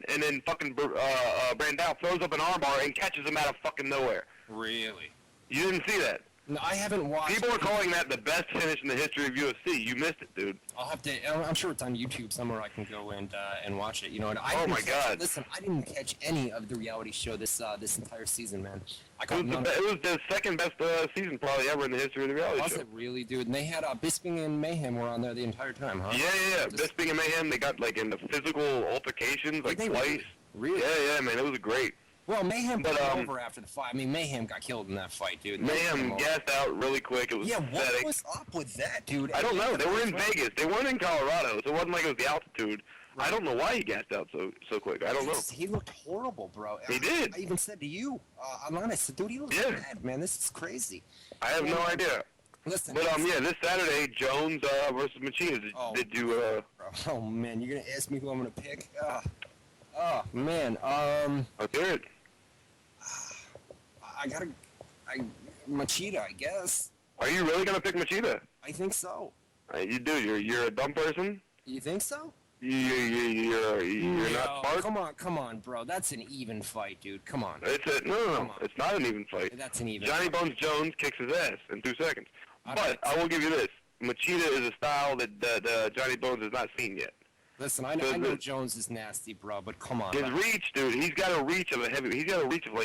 [SPEAKER 2] and then fucking Brandao throws up an armbar and catches him out of fucking nowhere.
[SPEAKER 1] Really?
[SPEAKER 2] You didn't see that?
[SPEAKER 1] No, I haven't watched.
[SPEAKER 2] People are calling that the best finish in the history of UFC. You missed it, dude.
[SPEAKER 1] I'll have to. I'm sure it's on YouTube somewhere. I can go and watch it. You know what?
[SPEAKER 2] Oh my God!
[SPEAKER 1] Listen, I didn't catch any of the reality show this entire season, man.
[SPEAKER 2] It was the second best season probably ever in the history of the reality show.
[SPEAKER 1] Was it really, dude? And they had Bisping and Mayhem were on there the entire time, huh?
[SPEAKER 2] Yeah. Bisping and Mayhem, they got like into physical altercations like twice.
[SPEAKER 1] Really?
[SPEAKER 2] Yeah, man, it was great.
[SPEAKER 1] Well, Mayhem got over after the fight. I mean, Mayhem got killed in that fight, dude.
[SPEAKER 2] Mayhem gassed out really quick. It was pathetic.
[SPEAKER 1] What was up with that, dude?
[SPEAKER 2] I don't know. They were in Vegas. They weren't in Colorado, so it wasn't like it was the altitude. Right. I don't know why he gassed out so quick. I don't know.
[SPEAKER 1] He looked horrible, bro.
[SPEAKER 2] He did.
[SPEAKER 1] I even said to you, online, I said, dude, he looks bad, man. This is crazy.
[SPEAKER 2] I have no idea.
[SPEAKER 1] Listen.
[SPEAKER 2] But, this Saturday, Jones versus Machida. Did you,
[SPEAKER 1] Oh, man, you're going to ask me who I'm going to pick? Oh, man.
[SPEAKER 2] Okay.
[SPEAKER 1] Machida, I guess.
[SPEAKER 2] Are you really gonna pick Machida?
[SPEAKER 1] I think so.
[SPEAKER 2] You do. You're a dumb person.
[SPEAKER 1] You think so?
[SPEAKER 2] You're not smart.
[SPEAKER 1] Come on, bro. That's an even fight, dude. Come on.
[SPEAKER 2] No. It's not an even fight.
[SPEAKER 1] That's an even.
[SPEAKER 2] Johnny Bones Jones kicks his ass in 2 seconds. But I will give you this: Machida is a style that Johnny Bones has not seen yet.
[SPEAKER 1] Listen, I know Jones is nasty, bro, but come on.
[SPEAKER 2] His reach, dude, he's got a reach of like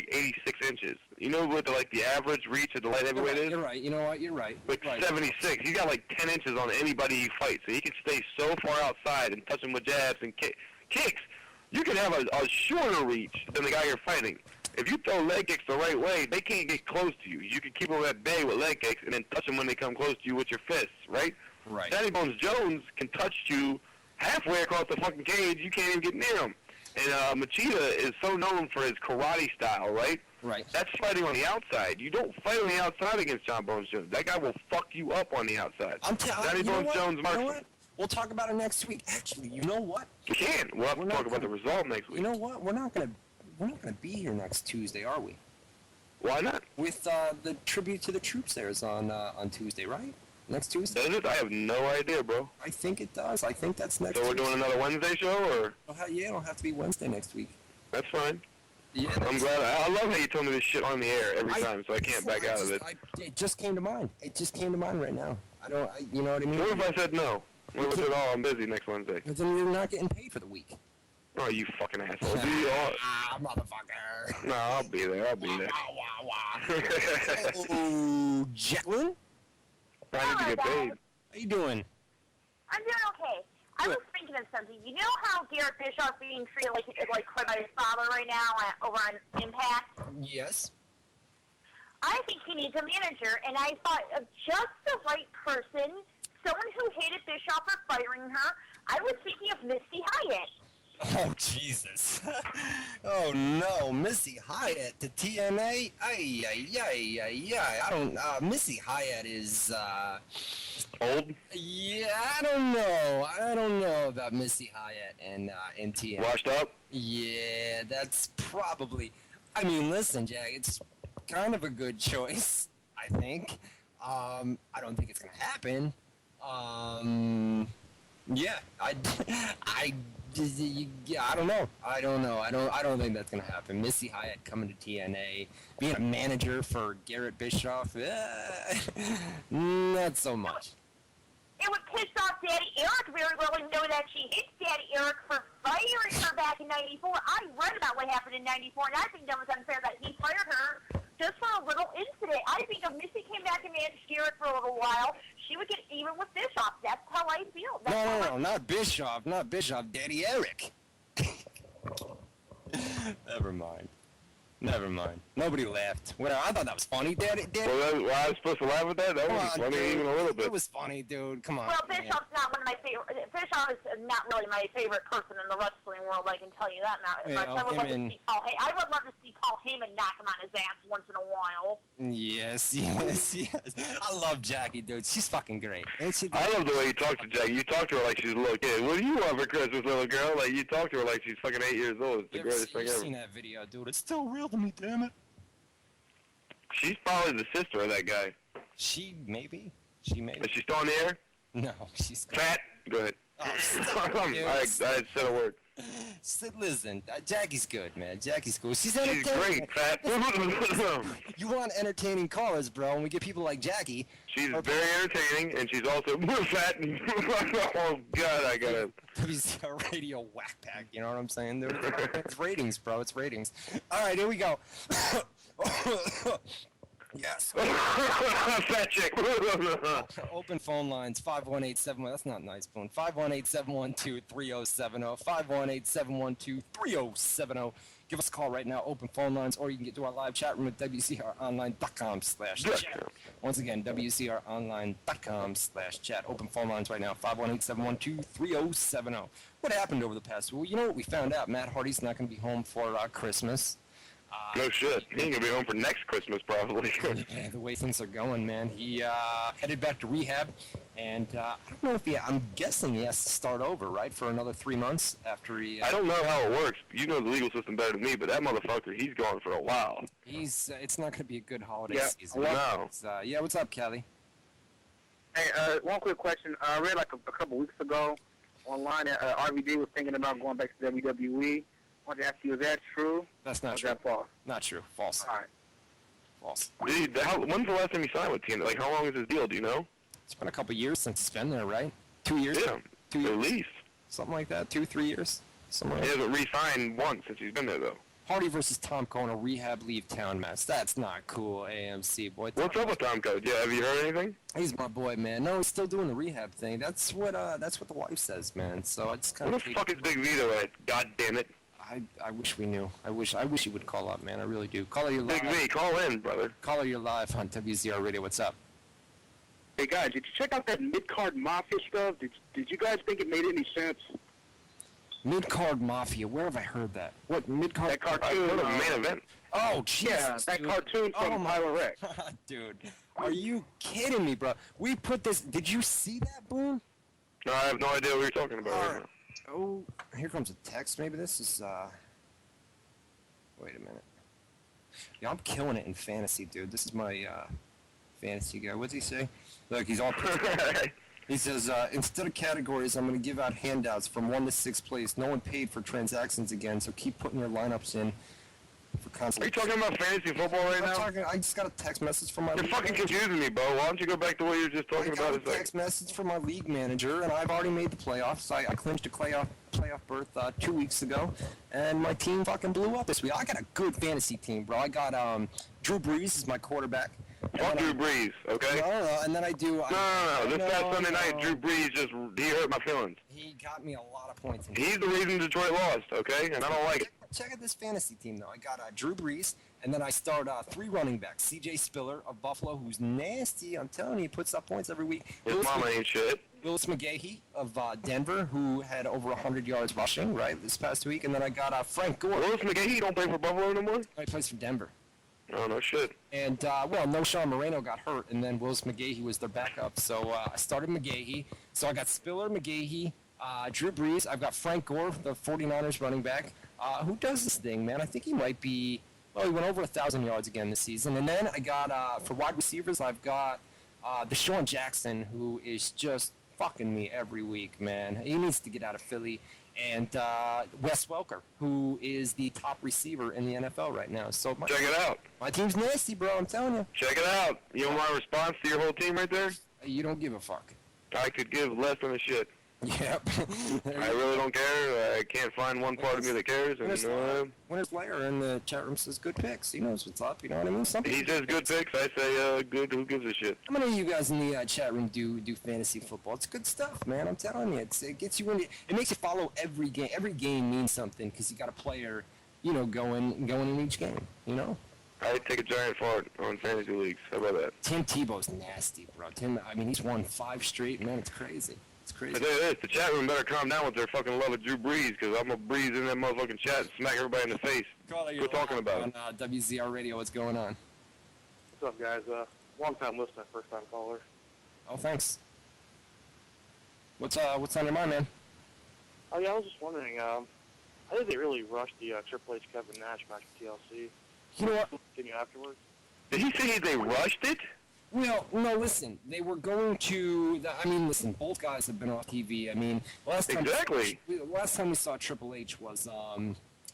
[SPEAKER 2] 86 inches. You know what the average reach of the light heavyweight is?
[SPEAKER 1] You're right. You know what? You're right.
[SPEAKER 2] Like 76. He's got like 10 inches on anybody he fights, so he can stay so far outside and touch him with jabs and kicks. You can have a shorter reach than the guy you're fighting. If you throw leg kicks the right way, they can't get close to you. You can keep them at bay with leg kicks and then touch them when they come close to you with your fists, right?
[SPEAKER 1] Right.
[SPEAKER 2] Johnny Bones Jones can touch you halfway across the fucking cage, you can't even get near him. And Machida is so known for his karate style, right?
[SPEAKER 1] Right.
[SPEAKER 2] That's fighting on the outside. You don't fight on the outside against John Bones Jones. That guy will fuck you up on the outside. Johnny Bones Jones marks him.
[SPEAKER 1] We'll talk about it next week. Actually, you know what?
[SPEAKER 2] We can. We'll have to talk about the result next week.
[SPEAKER 1] You know what? We're not gonna be here next Tuesday, are we?
[SPEAKER 2] Why not?
[SPEAKER 1] With the tribute to the troops there is on Tuesday, right? Next Tuesday?
[SPEAKER 2] Does it? I have no idea, bro.
[SPEAKER 1] I think it does. I think that's next
[SPEAKER 2] So we're
[SPEAKER 1] Tuesday.
[SPEAKER 2] doing another Wednesday show, or?
[SPEAKER 1] Yeah, it'll have to be Wednesday next week.
[SPEAKER 2] That's fine.
[SPEAKER 1] Yeah,
[SPEAKER 2] I'm glad. I love how you told me this shit on the air every time, so I can't back out of it.
[SPEAKER 1] It just came to mind. It just came to mind right now. You know what I mean?
[SPEAKER 2] What if I said no? What if I said, I'm busy next Wednesday?
[SPEAKER 1] But then you're not getting paid for the week.
[SPEAKER 2] Oh, you fucking asshole.
[SPEAKER 1] Motherfucker.
[SPEAKER 2] No, I'll be there.
[SPEAKER 1] Oh, Jacqueline?
[SPEAKER 2] I need to get paid.
[SPEAKER 1] How you doing?
[SPEAKER 3] I'm doing okay. I was thinking of something. You know how Garrett Bischoff being treated like played by his father right now over on Impact?
[SPEAKER 1] Yes.
[SPEAKER 3] I think he needs a manager, and I thought of just the right person, someone who hated Bischoff for firing her. I was thinking of Missy Hyatt.
[SPEAKER 1] Oh, Jesus. Oh, no. Missy Hyatt to TNA? I don't... Missy Hyatt is,
[SPEAKER 2] Old?
[SPEAKER 1] Yeah, I don't know about Missy Hyatt and TNA.
[SPEAKER 2] Washed up?
[SPEAKER 1] Yeah, that's probably... I mean, listen, Jack, it's kind of a good choice, I think. I don't think it's going to happen. Yeah, I don't know. I don't think that's gonna happen. Missy Hyatt coming to TNA, being a manager for Garrett Bischoff, not so much.
[SPEAKER 3] It would piss off Daddy Eric very well and know that she hates Daddy Eric for firing her back in '94. I read about what happened in '94, and I think that was unfair that he fired her just for a little incident. I think if Missy came back and managed Garrett for a little while, she would get even with Bischoff. That's how I feel.
[SPEAKER 1] No, not Bischoff. Daddy Eric. Never mind. Nobody laughed. Whatever. I thought that was funny, Daddy.
[SPEAKER 2] Well, I was supposed to laugh at that? That wasn't funny, dude. Even a little bit.
[SPEAKER 1] It was funny, dude. Come on.
[SPEAKER 3] Well, Bischoff's not one of my favorite. Bischoff is not really my favorite person in the wrestling world. I can tell you that now. I would love to see I would love to see Paul Heyman knock him on his ass once in a while.
[SPEAKER 1] Yes. I love Jackie, dude. She's fucking great. Ain't she?
[SPEAKER 2] I love the way you talk to Jackie. You talk to her like she's a little kid. What do you want for Christmas, little girl? Like, you talk to her like she's fucking 8 years old. It's the greatest thing ever.
[SPEAKER 1] You've seen that video, dude. It's still real to me, damn it.
[SPEAKER 2] She's probably the sister of that guy.
[SPEAKER 1] She maybe.
[SPEAKER 2] Is she still on the air?
[SPEAKER 1] No, she's
[SPEAKER 2] Fat? Go ahead.
[SPEAKER 1] Oh, stop,
[SPEAKER 2] I said a word.
[SPEAKER 1] Listen, Jackie's good, man. Jackie's cool. She's
[SPEAKER 2] She's great, Pat.
[SPEAKER 1] You want entertaining callers, bro, and we get people like Jackie.
[SPEAKER 2] She's very entertaining, and she's also fat. Oh, God, I got it.
[SPEAKER 1] WZR Radio whack pack, you know what I'm saying? It's ratings, bro. It's ratings. All right, here we go. Yes.
[SPEAKER 2] Fat chick.
[SPEAKER 1] Open phone lines, 518-71. That's not nice, Boone. 518-712-3070. 518-712-3070. Give us a call right now, open phone lines, or you can get to our live chat room at WZROnline.com/chat. Once again, WZROnline.com/chat. Open phone lines right now, 518-712-3070. What happened over the past week? Well, you know what we found out? Matt Hardy's not going to be home for Christmas.
[SPEAKER 2] No shit. He ain't gonna be home for next Christmas, probably.
[SPEAKER 1] Yeah, the way things are going, man. He headed back to rehab, and I don't know if I'm guessing he has to start over, right, for another 3 months after he...
[SPEAKER 2] I don't know how it works. You know the legal system better than me, but that motherfucker, he's gone for a while.
[SPEAKER 1] It's not going to be a good holiday season.
[SPEAKER 2] No.
[SPEAKER 1] Yeah, what's up, Kelly?
[SPEAKER 7] Hey, one quick question. I read like a couple weeks ago online that RVD was thinking about going back to WWE. I wanted to ask you, is that true?
[SPEAKER 1] That's not
[SPEAKER 7] or
[SPEAKER 1] true.
[SPEAKER 7] Is that false?
[SPEAKER 1] Not true. False.
[SPEAKER 7] All right.
[SPEAKER 1] False.
[SPEAKER 2] Dude, when's the last time he signed with TNA? Like, how long is his deal? Do you know?
[SPEAKER 1] It's been a couple years since he's been there, right? 2 years?
[SPEAKER 2] Yeah,
[SPEAKER 1] 2 years.
[SPEAKER 2] at least.
[SPEAKER 1] Something like that. 2-3 years. Somewhere.
[SPEAKER 2] He hasn't re-signed once since he's been there, though.
[SPEAKER 1] Hardy versus Tom Cone, a rehab leave town match. That's not cool, AMC boy.
[SPEAKER 2] What's up with Tom Code? Yeah, have you heard anything?
[SPEAKER 1] He's my boy, man. No, he's still doing the rehab thing. That's what the wife says, man. So I just kind
[SPEAKER 2] Where
[SPEAKER 1] of.
[SPEAKER 2] the fuck is Big Vito at? God damn it.
[SPEAKER 1] I wish we knew. I wish he would call up, man. I really do. Caller, you're live.
[SPEAKER 2] Big V, call in, brother.
[SPEAKER 1] Caller, you're live on WZR Radio. What's up?
[SPEAKER 7] Hey guys, did you check out that mid-card mafia stuff? Did you guys think it made any sense?
[SPEAKER 1] Mid-card mafia. Where have I heard that? What mid-card?
[SPEAKER 7] That cartoon.
[SPEAKER 2] I heard of main event.
[SPEAKER 1] Oh, Jesus,
[SPEAKER 7] Yeah, that
[SPEAKER 1] dude.
[SPEAKER 7] cartoon from Pilot Rex.
[SPEAKER 1] Dude, are you kidding me, bro? We put this. Did you see that, Boone?
[SPEAKER 2] No, I have no idea what you're talking about right now.
[SPEAKER 1] Oh, here comes a text. Maybe this is, wait a minute. Yeah, I'm killing it in fantasy, dude. This is my, fantasy guy. What's he say? Look, he's all... He says, instead of categories, I'm going to give out handouts from 1 to 6th place. No one paid for transactions again, so keep putting your lineups in for
[SPEAKER 2] Are you talking about fantasy football right now?
[SPEAKER 1] I just got a text message from my
[SPEAKER 2] You're
[SPEAKER 1] league
[SPEAKER 2] fucking
[SPEAKER 1] manager.
[SPEAKER 2] confusing me, Bo. Why don't you go back to what you were just talking
[SPEAKER 1] I
[SPEAKER 2] about
[SPEAKER 1] got
[SPEAKER 2] a
[SPEAKER 1] a
[SPEAKER 2] second?
[SPEAKER 1] text message from my league manager, and I've already made the playoffs. I clinched a playoff berth 2 weeks ago, and my team fucking blew up this week. I got a good fantasy team, bro. I got Drew Brees is my quarterback.
[SPEAKER 2] Fuck Drew Brees, okay?
[SPEAKER 1] No, and then I do...
[SPEAKER 2] No. This past Sunday night, Drew Brees he hurt my feelings.
[SPEAKER 1] He got me a lot of points.
[SPEAKER 2] He's the reason Detroit lost, okay? And I don't like it.
[SPEAKER 1] Check out this fantasy team, though. I got Drew Brees, and then I start 3 running backs. C.J. Spiller of Buffalo, who's nasty. I'm telling you, he puts up points every week.
[SPEAKER 2] His mama ain't shit.
[SPEAKER 1] Willis McGahee of Denver, who had over 100 yards rushing, right, this past week. And then I got Frank Gore.
[SPEAKER 2] Willis McGahee don't play for Buffalo no more?
[SPEAKER 1] He plays for Denver.
[SPEAKER 2] Oh, no shit.
[SPEAKER 1] And, no, Sean Moreno got hurt, and then Willis McGahee was their backup. So I started McGahee. So I got Spiller, McGahee, Drew Brees. I've got Frank Gore, the 49ers running back. Who does this thing, man? I think he might be... Well, he went over 1,000 yards again this season. And then I got, for wide receivers, I've got Deshaun Jackson, who is just fucking me every week, man. He needs to get out of Philly. And Wes Welker, who is the top receiver in the NFL right now. So
[SPEAKER 2] Check it out.
[SPEAKER 1] My team's nasty, bro, I'm telling you.
[SPEAKER 2] Check it out. You know my response to your whole team right there?
[SPEAKER 1] You don't give a fuck.
[SPEAKER 2] I could give less than a shit.
[SPEAKER 1] Yep.
[SPEAKER 2] I really don't care. I can't find one part of me that cares. And,
[SPEAKER 1] Winner's Lair in the chat room says good picks. He knows what's up, you know what I mean?
[SPEAKER 2] he says good picks. I say good. Who gives a shit?
[SPEAKER 1] How many of you guys in the chat room do fantasy football? It's good stuff, man. I'm telling you. It gets you into... It makes you follow every game. Every game means something because you got a player, you know, going in each game, you know?
[SPEAKER 2] I take a giant fart on fantasy leagues. How about that?
[SPEAKER 1] Tim Tebow's nasty, bro. He's won 5 straight, man. It's crazy. It's crazy.
[SPEAKER 2] I tell you this, the chat room better calm down with their fucking love of Drew Brees, because I'm going to breeze in that motherfucking chat and smack everybody in the face. Quit talking about it.
[SPEAKER 1] On WZR Radio, what's going on?
[SPEAKER 8] What's up, guys? Long-time listener, first-time caller.
[SPEAKER 1] Oh, thanks. What's on your mind, man?
[SPEAKER 8] Oh, yeah, I was just wondering, I think they really rushed the Triple H Kevin Nash match with TLC.
[SPEAKER 1] You know what?
[SPEAKER 8] Continue afterwards.
[SPEAKER 2] Did he say they rushed it?
[SPEAKER 1] Well, no, listen. They were going to. Listen. Both guys have been off TV. I mean, last time we saw Triple H was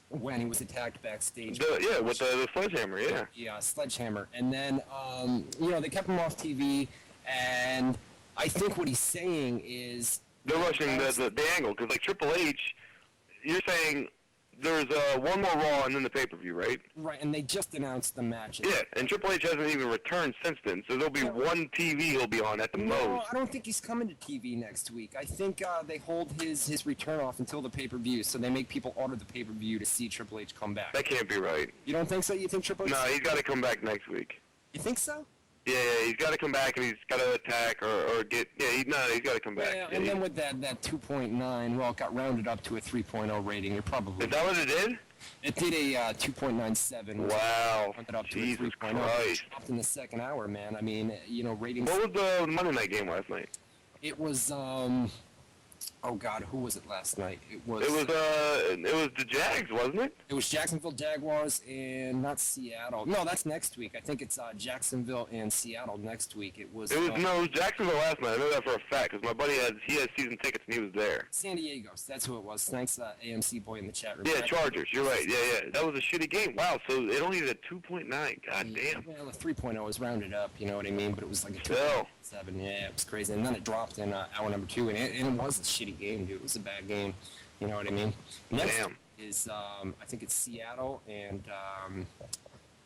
[SPEAKER 1] when he was attacked backstage.
[SPEAKER 2] With the sledgehammer. Yeah.
[SPEAKER 1] Yeah, sledgehammer, and then they kept him off TV, and I think what he's saying is
[SPEAKER 2] they're rushing the angle because like Triple H, you're saying. There's one more Raw and then the pay-per-view, right?
[SPEAKER 1] Right, and they just announced the matches.
[SPEAKER 2] Yeah, and Triple H hasn't even returned since then, so there'll be one TV he'll be on at the most.
[SPEAKER 1] No, I don't think he's coming to TV next week. I think they hold his return off until the pay-per-view, so they make people order the pay-per-view to see Triple H come back.
[SPEAKER 2] That can't be right.
[SPEAKER 1] You don't think so? You think Triple H?
[SPEAKER 2] No, he's got to come back next week.
[SPEAKER 1] You think so?
[SPEAKER 2] Yeah, he's got to come back and he's got to attack or get. Yeah, he's got to come back.
[SPEAKER 1] Yeah, and then with that 2.9, well, it got rounded up to a 3.0 rating. You're probably.
[SPEAKER 2] Is that what it did?
[SPEAKER 1] It did a 2.97.
[SPEAKER 2] Wow.
[SPEAKER 1] Rounded up to
[SPEAKER 2] Jesus
[SPEAKER 1] a 3.0.
[SPEAKER 2] Christ.
[SPEAKER 1] Stopped in the second hour, man. I mean, ratings.
[SPEAKER 2] What was the Monday night game last night?
[SPEAKER 1] It was oh God, who was it last night? It was
[SPEAKER 2] the Jags, wasn't it?
[SPEAKER 1] It was Jacksonville Jaguars and not Seattle. No, that's next week. I think it's Jacksonville and Seattle next week. It was
[SPEAKER 2] Jacksonville last night. I know that for a fact because my buddy has season tickets and he was there.
[SPEAKER 1] San Diego. That's who it was. Thanks, AMC boy in the chat room.
[SPEAKER 2] Yeah, Chargers. You're right. Yeah. That was a shitty game. Wow. So it only did a 2.9. God damn.
[SPEAKER 1] Well, the 3.0 was rounded up. You know what I mean? But it was like a 2.7. Yeah, it was crazy. And then it dropped in hour number 2, and it was a shitty game, dude. It was a bad game. You know what I mean? Next is I think it's Seattle, and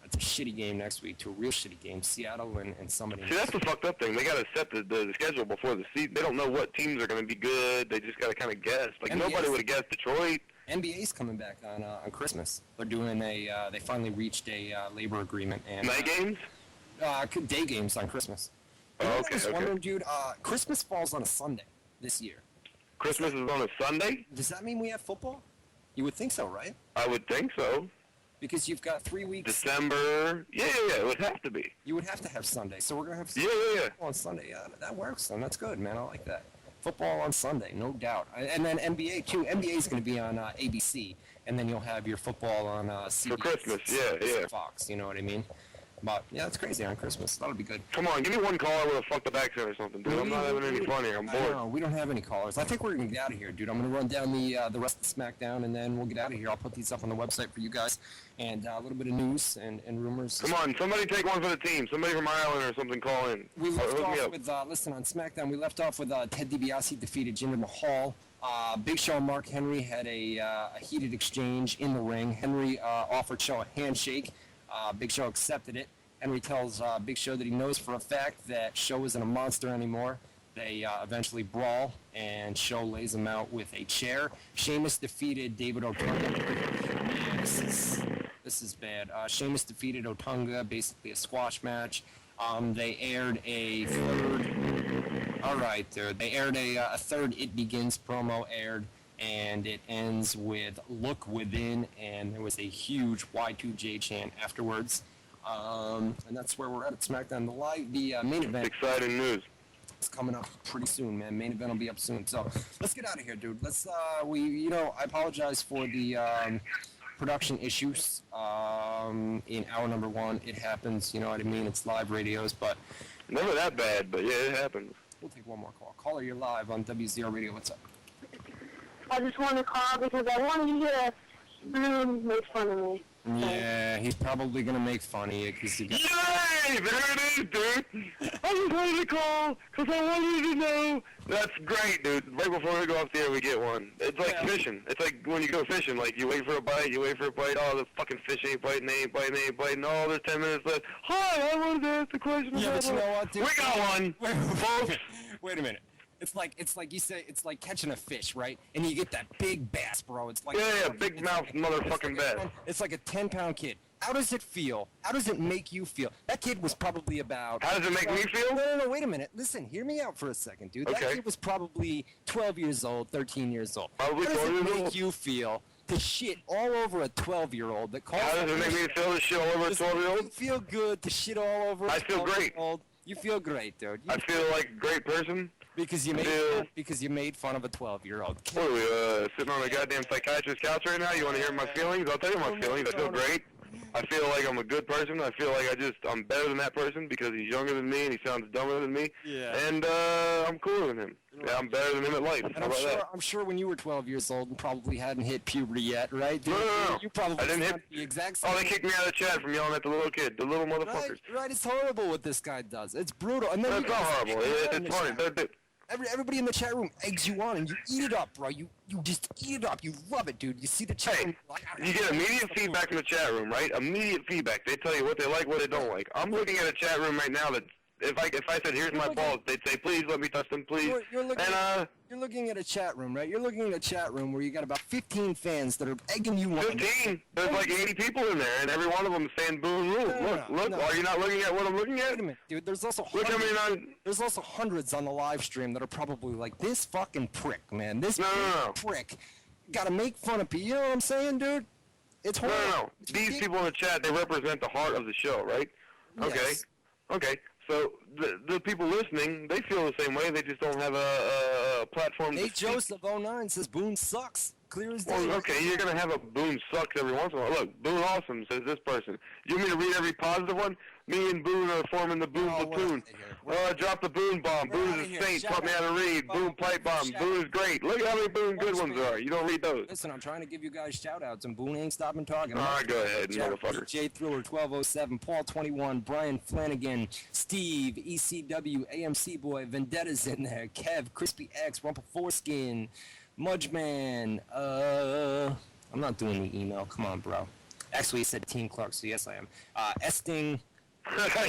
[SPEAKER 1] it's a shitty game next week, to a real shitty game. Seattle and somebody.
[SPEAKER 2] See, that's the fucked up thing. They got to set the schedule before the season. They don't know what teams are going to be good. They just got to kind of guess. Like nobody would have guessed Detroit.
[SPEAKER 1] NBA's coming back on Christmas. They're doing they finally reached a labor agreement. And
[SPEAKER 2] night games?
[SPEAKER 1] Day games on Christmas.
[SPEAKER 2] Oh, okay.
[SPEAKER 1] I was wondering, dude, Christmas falls on a Sunday this year.
[SPEAKER 2] Christmas is on a Sunday?
[SPEAKER 1] Does that mean we have football? You would think so, right?
[SPEAKER 2] I would think so.
[SPEAKER 1] Because you've got 3 weeks.
[SPEAKER 2] December. Yeah, it would have to be.
[SPEAKER 1] You would have to have Sunday. So we're going to have football on Sunday. Yeah, that works, then. That's good, man. I like that. Football on Sunday, no doubt. And then NBA, too. NBA is going to be on ABC. And then you'll have your football on CBS.
[SPEAKER 2] For Christmas, yeah.
[SPEAKER 1] Fox, you know what I mean? But, yeah, it's crazy on Christmas. That'll be good.
[SPEAKER 2] Come on, give me one caller with a fuck the accent or something, dude. I'm not having any fun here. I'm bored.
[SPEAKER 1] No, we don't have any callers. I think we're going to get out of here, dude. I'm going to run down the rest of the SmackDown, and then we'll get out of here. I'll put these up on the website for you guys, and a little bit of news and rumors.
[SPEAKER 2] Come on, somebody take one for the team. Somebody from Ireland or something call in.
[SPEAKER 1] We left off with, listen, on SmackDown, we left off with Ted DiBiase defeated Jinder Mahal. Big Show and Mark Henry had a heated exchange in the ring. Henry offered Show a handshake. Big Show accepted it. Henry tells Big Show that he knows for a fact that Show isn't a monster anymore. They eventually brawl, and Show lays him out with a chair. Sheamus defeated David Otunga. Yeah, this is bad. Sheamus defeated Otunga, basically a squash match. They aired a third. All right, they aired a third It Begins promo aired, and it ends with "Look Within," and there was a huge Y2J chant afterwards. And that's where we're at SmackDown. The main event.
[SPEAKER 2] Exciting news.
[SPEAKER 1] It's coming up pretty soon, man. Main event will be up soon. So let's get out of here, dude. I apologize for the production issues in hour number 1. It happens, you know what I mean? It's live radios, but
[SPEAKER 2] never that bad, but yeah, it happens.
[SPEAKER 1] We'll take one more call. Caller, you're live on WZR Radio. What's up?
[SPEAKER 5] I just wanted to call because I wanted to hear Boone make fun of me.
[SPEAKER 1] Yeah, he's probably going to make fun of you because you got...
[SPEAKER 2] Yay! There it is, dude! I just wanted to call because I wanted to know. That's great, dude. Right before we go off the air, we get one. It's like fishing. It's like when you go fishing. Like, you wait for a bite. Oh, the fucking fish ain't biting, ain't biting. Oh, there's 10 minutes left. Hi, I wanted to ask the question.
[SPEAKER 1] Yeah, but you know what, dude?
[SPEAKER 2] We got one.
[SPEAKER 1] Wait a minute. It's like you say, it's like catching a fish, right? And you get that big bass, bro. It's like
[SPEAKER 2] big mouth motherfucking bass.
[SPEAKER 1] It's like a 10-pound kid. How does it feel? How does it make you feel? That kid was probably about...
[SPEAKER 2] How does it make me feel?
[SPEAKER 1] No, wait a minute. Listen, hear me out for a second, dude.
[SPEAKER 2] Okay.
[SPEAKER 1] That kid was probably 12 years old, 13 years old.
[SPEAKER 2] Probably 12 years old.
[SPEAKER 1] How does it make you feel to shit all over a 12-year-old that calls...
[SPEAKER 2] How does it make me feel to shit all over a 12-year-old?
[SPEAKER 1] You feel good to shit all over a 12-year-old?
[SPEAKER 2] I feel great.
[SPEAKER 1] You feel great, dude.
[SPEAKER 2] I feel like a great person.
[SPEAKER 1] Because you made fun of a 12-year-old.
[SPEAKER 2] What are we, sitting on a goddamn psychiatrist's couch right now? You want to hear my feelings? I'll tell you my feelings. I feel great. I feel like I'm a good person. I feel like I'm better than that person because he's younger than me and he sounds dumber than me.
[SPEAKER 1] Yeah.
[SPEAKER 2] And I'm cooler than him. Yeah, I'm better than him at life.
[SPEAKER 1] And
[SPEAKER 2] How about that?
[SPEAKER 1] I'm sure when you were 12 years old and probably hadn't hit puberty yet, right? Dude?
[SPEAKER 2] No.
[SPEAKER 1] You probably
[SPEAKER 2] I didn't hit.
[SPEAKER 1] the exact same.
[SPEAKER 2] Oh, they kicked me out of the chat from yelling at the little kid, the little motherfuckers.
[SPEAKER 1] Right. It's horrible what this guy does. It's brutal. And then
[SPEAKER 2] That's not horrible. It's funny.
[SPEAKER 1] Everybody in the chat room eggs you on, and you eat it up, bro. You just eat it up. You love it, dude. You see the chat room.
[SPEAKER 2] You get immediate feedback in the chat room, right? Immediate feedback. They tell you what they like, what they don't like. I'm looking at a chat room right now that if I said, here's my balls, they'd say, please let me touch them, please.
[SPEAKER 1] You're looking at a chat room, right? You're looking at a chat room where you got about 15 fans that are egging you on.
[SPEAKER 2] 15? There's like 80 people in there, and every one of them is saying Boone rules. Look. Are you not looking at what I'm looking at?
[SPEAKER 1] Wait a minute, dude. There's also hundreds on the live stream that are probably like, this fucking prick, man. This prick. Gotta make fun of people. You know what I'm saying, dude? It's horrible.
[SPEAKER 2] No. These people in the chat, they represent the heart of the show, right?
[SPEAKER 1] Yes.
[SPEAKER 2] Okay. So the people listening, they feel the same way. They just don't have a platform to
[SPEAKER 1] speak. Joseph 09 says Boone sucks. Clear as day.
[SPEAKER 2] Well, okay, you're going to have a Boone sucks every once in a while. Look, Boone awesome, says this person. You want me to read every positive one? Me and Boone are forming the Boone platoon. Drop the Boone bomb. Boone is a saint. Taught me how to read. Boone pipe bomb. Boone is great. Look at how many Boone good ones there are. You don't read those.
[SPEAKER 1] Listen, I'm trying to give you guys shout-outs, and Boone ain't stopping talking.
[SPEAKER 2] All right, go ahead, motherfucker.
[SPEAKER 1] J Thriller 1207, Paul 21, Brian Flanagan, Steve, ECW, AMC Boy, Vendetta's in there, Kev, Crispy X, Rumple Foreskin, Mudgeman, I'm not doing the email. Come on, bro. Actually, he said Team Clark, so yes, I am. Esting.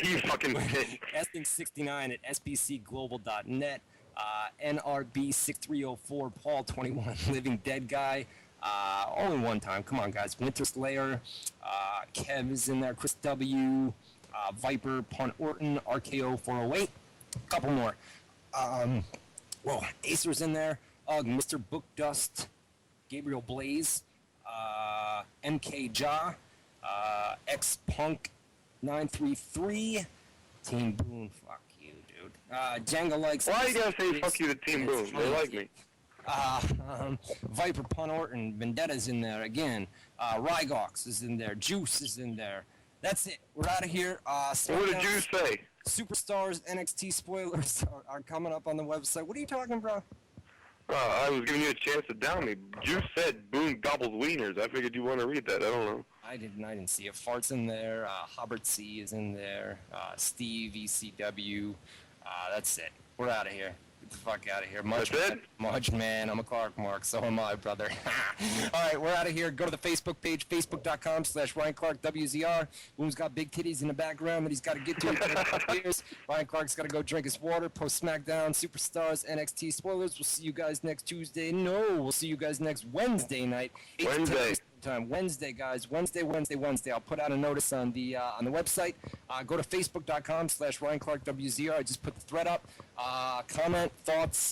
[SPEAKER 2] You fucking bitch.
[SPEAKER 1] Esting69 at sbcglobal.net. NRB6304, Paul 21, Living Dead Guy. Only one time. Come on, guys. Winter Slayer. Kev is in there. Chris W. Viper, Punt Orton, RKO 408. A couple more. Acer's in there. Mr. Book Dust, Gabriel Blaze, MK Ja, X Punk 933, Team Boone. Fuck you, dude. Jenga likes.
[SPEAKER 2] Why you gotta say fuck you to Team Boone? They like me.
[SPEAKER 1] Viper, Punt Orton, Vendetta's in there again. Rygox is in there. Juice is in there. That's it. We're out of here.
[SPEAKER 2] What did Juice say?
[SPEAKER 1] Superstars NXT spoilers are coming up on the website. What are you talking, bro?
[SPEAKER 2] I was giving you a chance to down me. Juice said Boone gobbles wieners. I figured you want to read that. I don't know.
[SPEAKER 1] I didn't see it. Fart's in there. Hubbard C is in there. Steve, ECW. That's it. We're out of here. Get the fuck out of here. Mudge man. I'm a Clark Mark. So am I, brother. All right, we're out of here. Go to the Facebook page, facebook.com/Ryan Clark WZR. Boone's got big titties in the background that he's got to get to. Ryan Clark's got to go drink his water. Post SmackDown, Superstars, NXT spoilers. We'll see you guys next Tuesday. No, we'll see you guys next Wednesday night.
[SPEAKER 2] Wednesday.
[SPEAKER 1] Wednesday, guys. Wednesday. I'll put out a notice on the website. Go to facebook.com/Ryan Clark WZR. I just put the thread up. Comment, thoughts.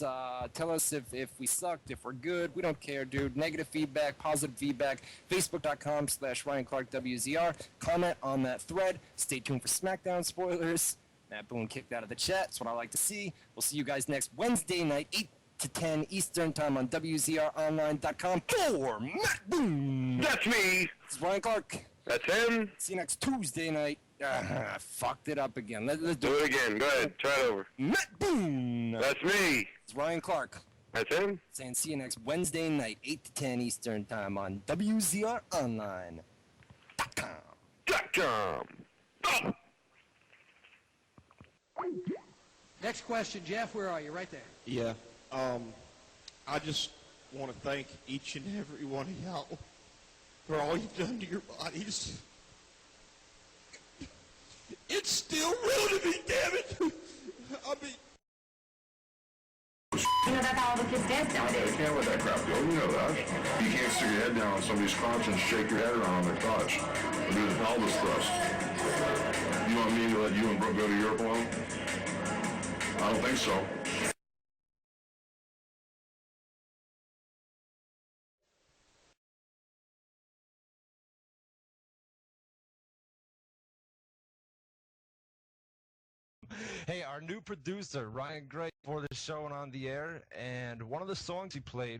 [SPEAKER 1] Tell us if we sucked, if we're good. We don't care, dude. Negative feedback, positive feedback. Facebook.com/Ryan Clark WZR. Comment on that thread. Stay tuned for SmackDown spoilers. Matt Boone kicked out of the chat. That's what I like to see. We'll see you guys next Wednesday night, 8 to 10 Eastern Time on WZROnline.com for Matt Boone.
[SPEAKER 2] That's me.
[SPEAKER 1] It's Ryan Clark.
[SPEAKER 2] That's him.
[SPEAKER 1] See you next Tuesday night. I fucked it up again. Let's
[SPEAKER 2] do it again. Go ahead. Try it over.
[SPEAKER 1] Matt Boone.
[SPEAKER 2] That's me.
[SPEAKER 1] It's Ryan Clark.
[SPEAKER 2] That's him.
[SPEAKER 1] Saying see you next Wednesday night, 8 to 10 Eastern Time on WZROnline.com.
[SPEAKER 2] .com.
[SPEAKER 9] Next question, Jeff. Where are you? Right there.
[SPEAKER 10] Yeah. I just want to thank each and every one of y'all for all you've done to your bodies. It's still real to me, damn it. I mean...
[SPEAKER 11] You know, that's how all the kids dance nowadays.
[SPEAKER 12] You can't let that crap go, you know that. You can't stick your head down on somebody's crotch and shake your head around on their crotch. Or do the pelvis thrust. You want me to let you and Brooke go to Europe alone? I don't think so.
[SPEAKER 13] Hey, our new producer, Ryan Gray, for the show and on the air, and one of the songs he played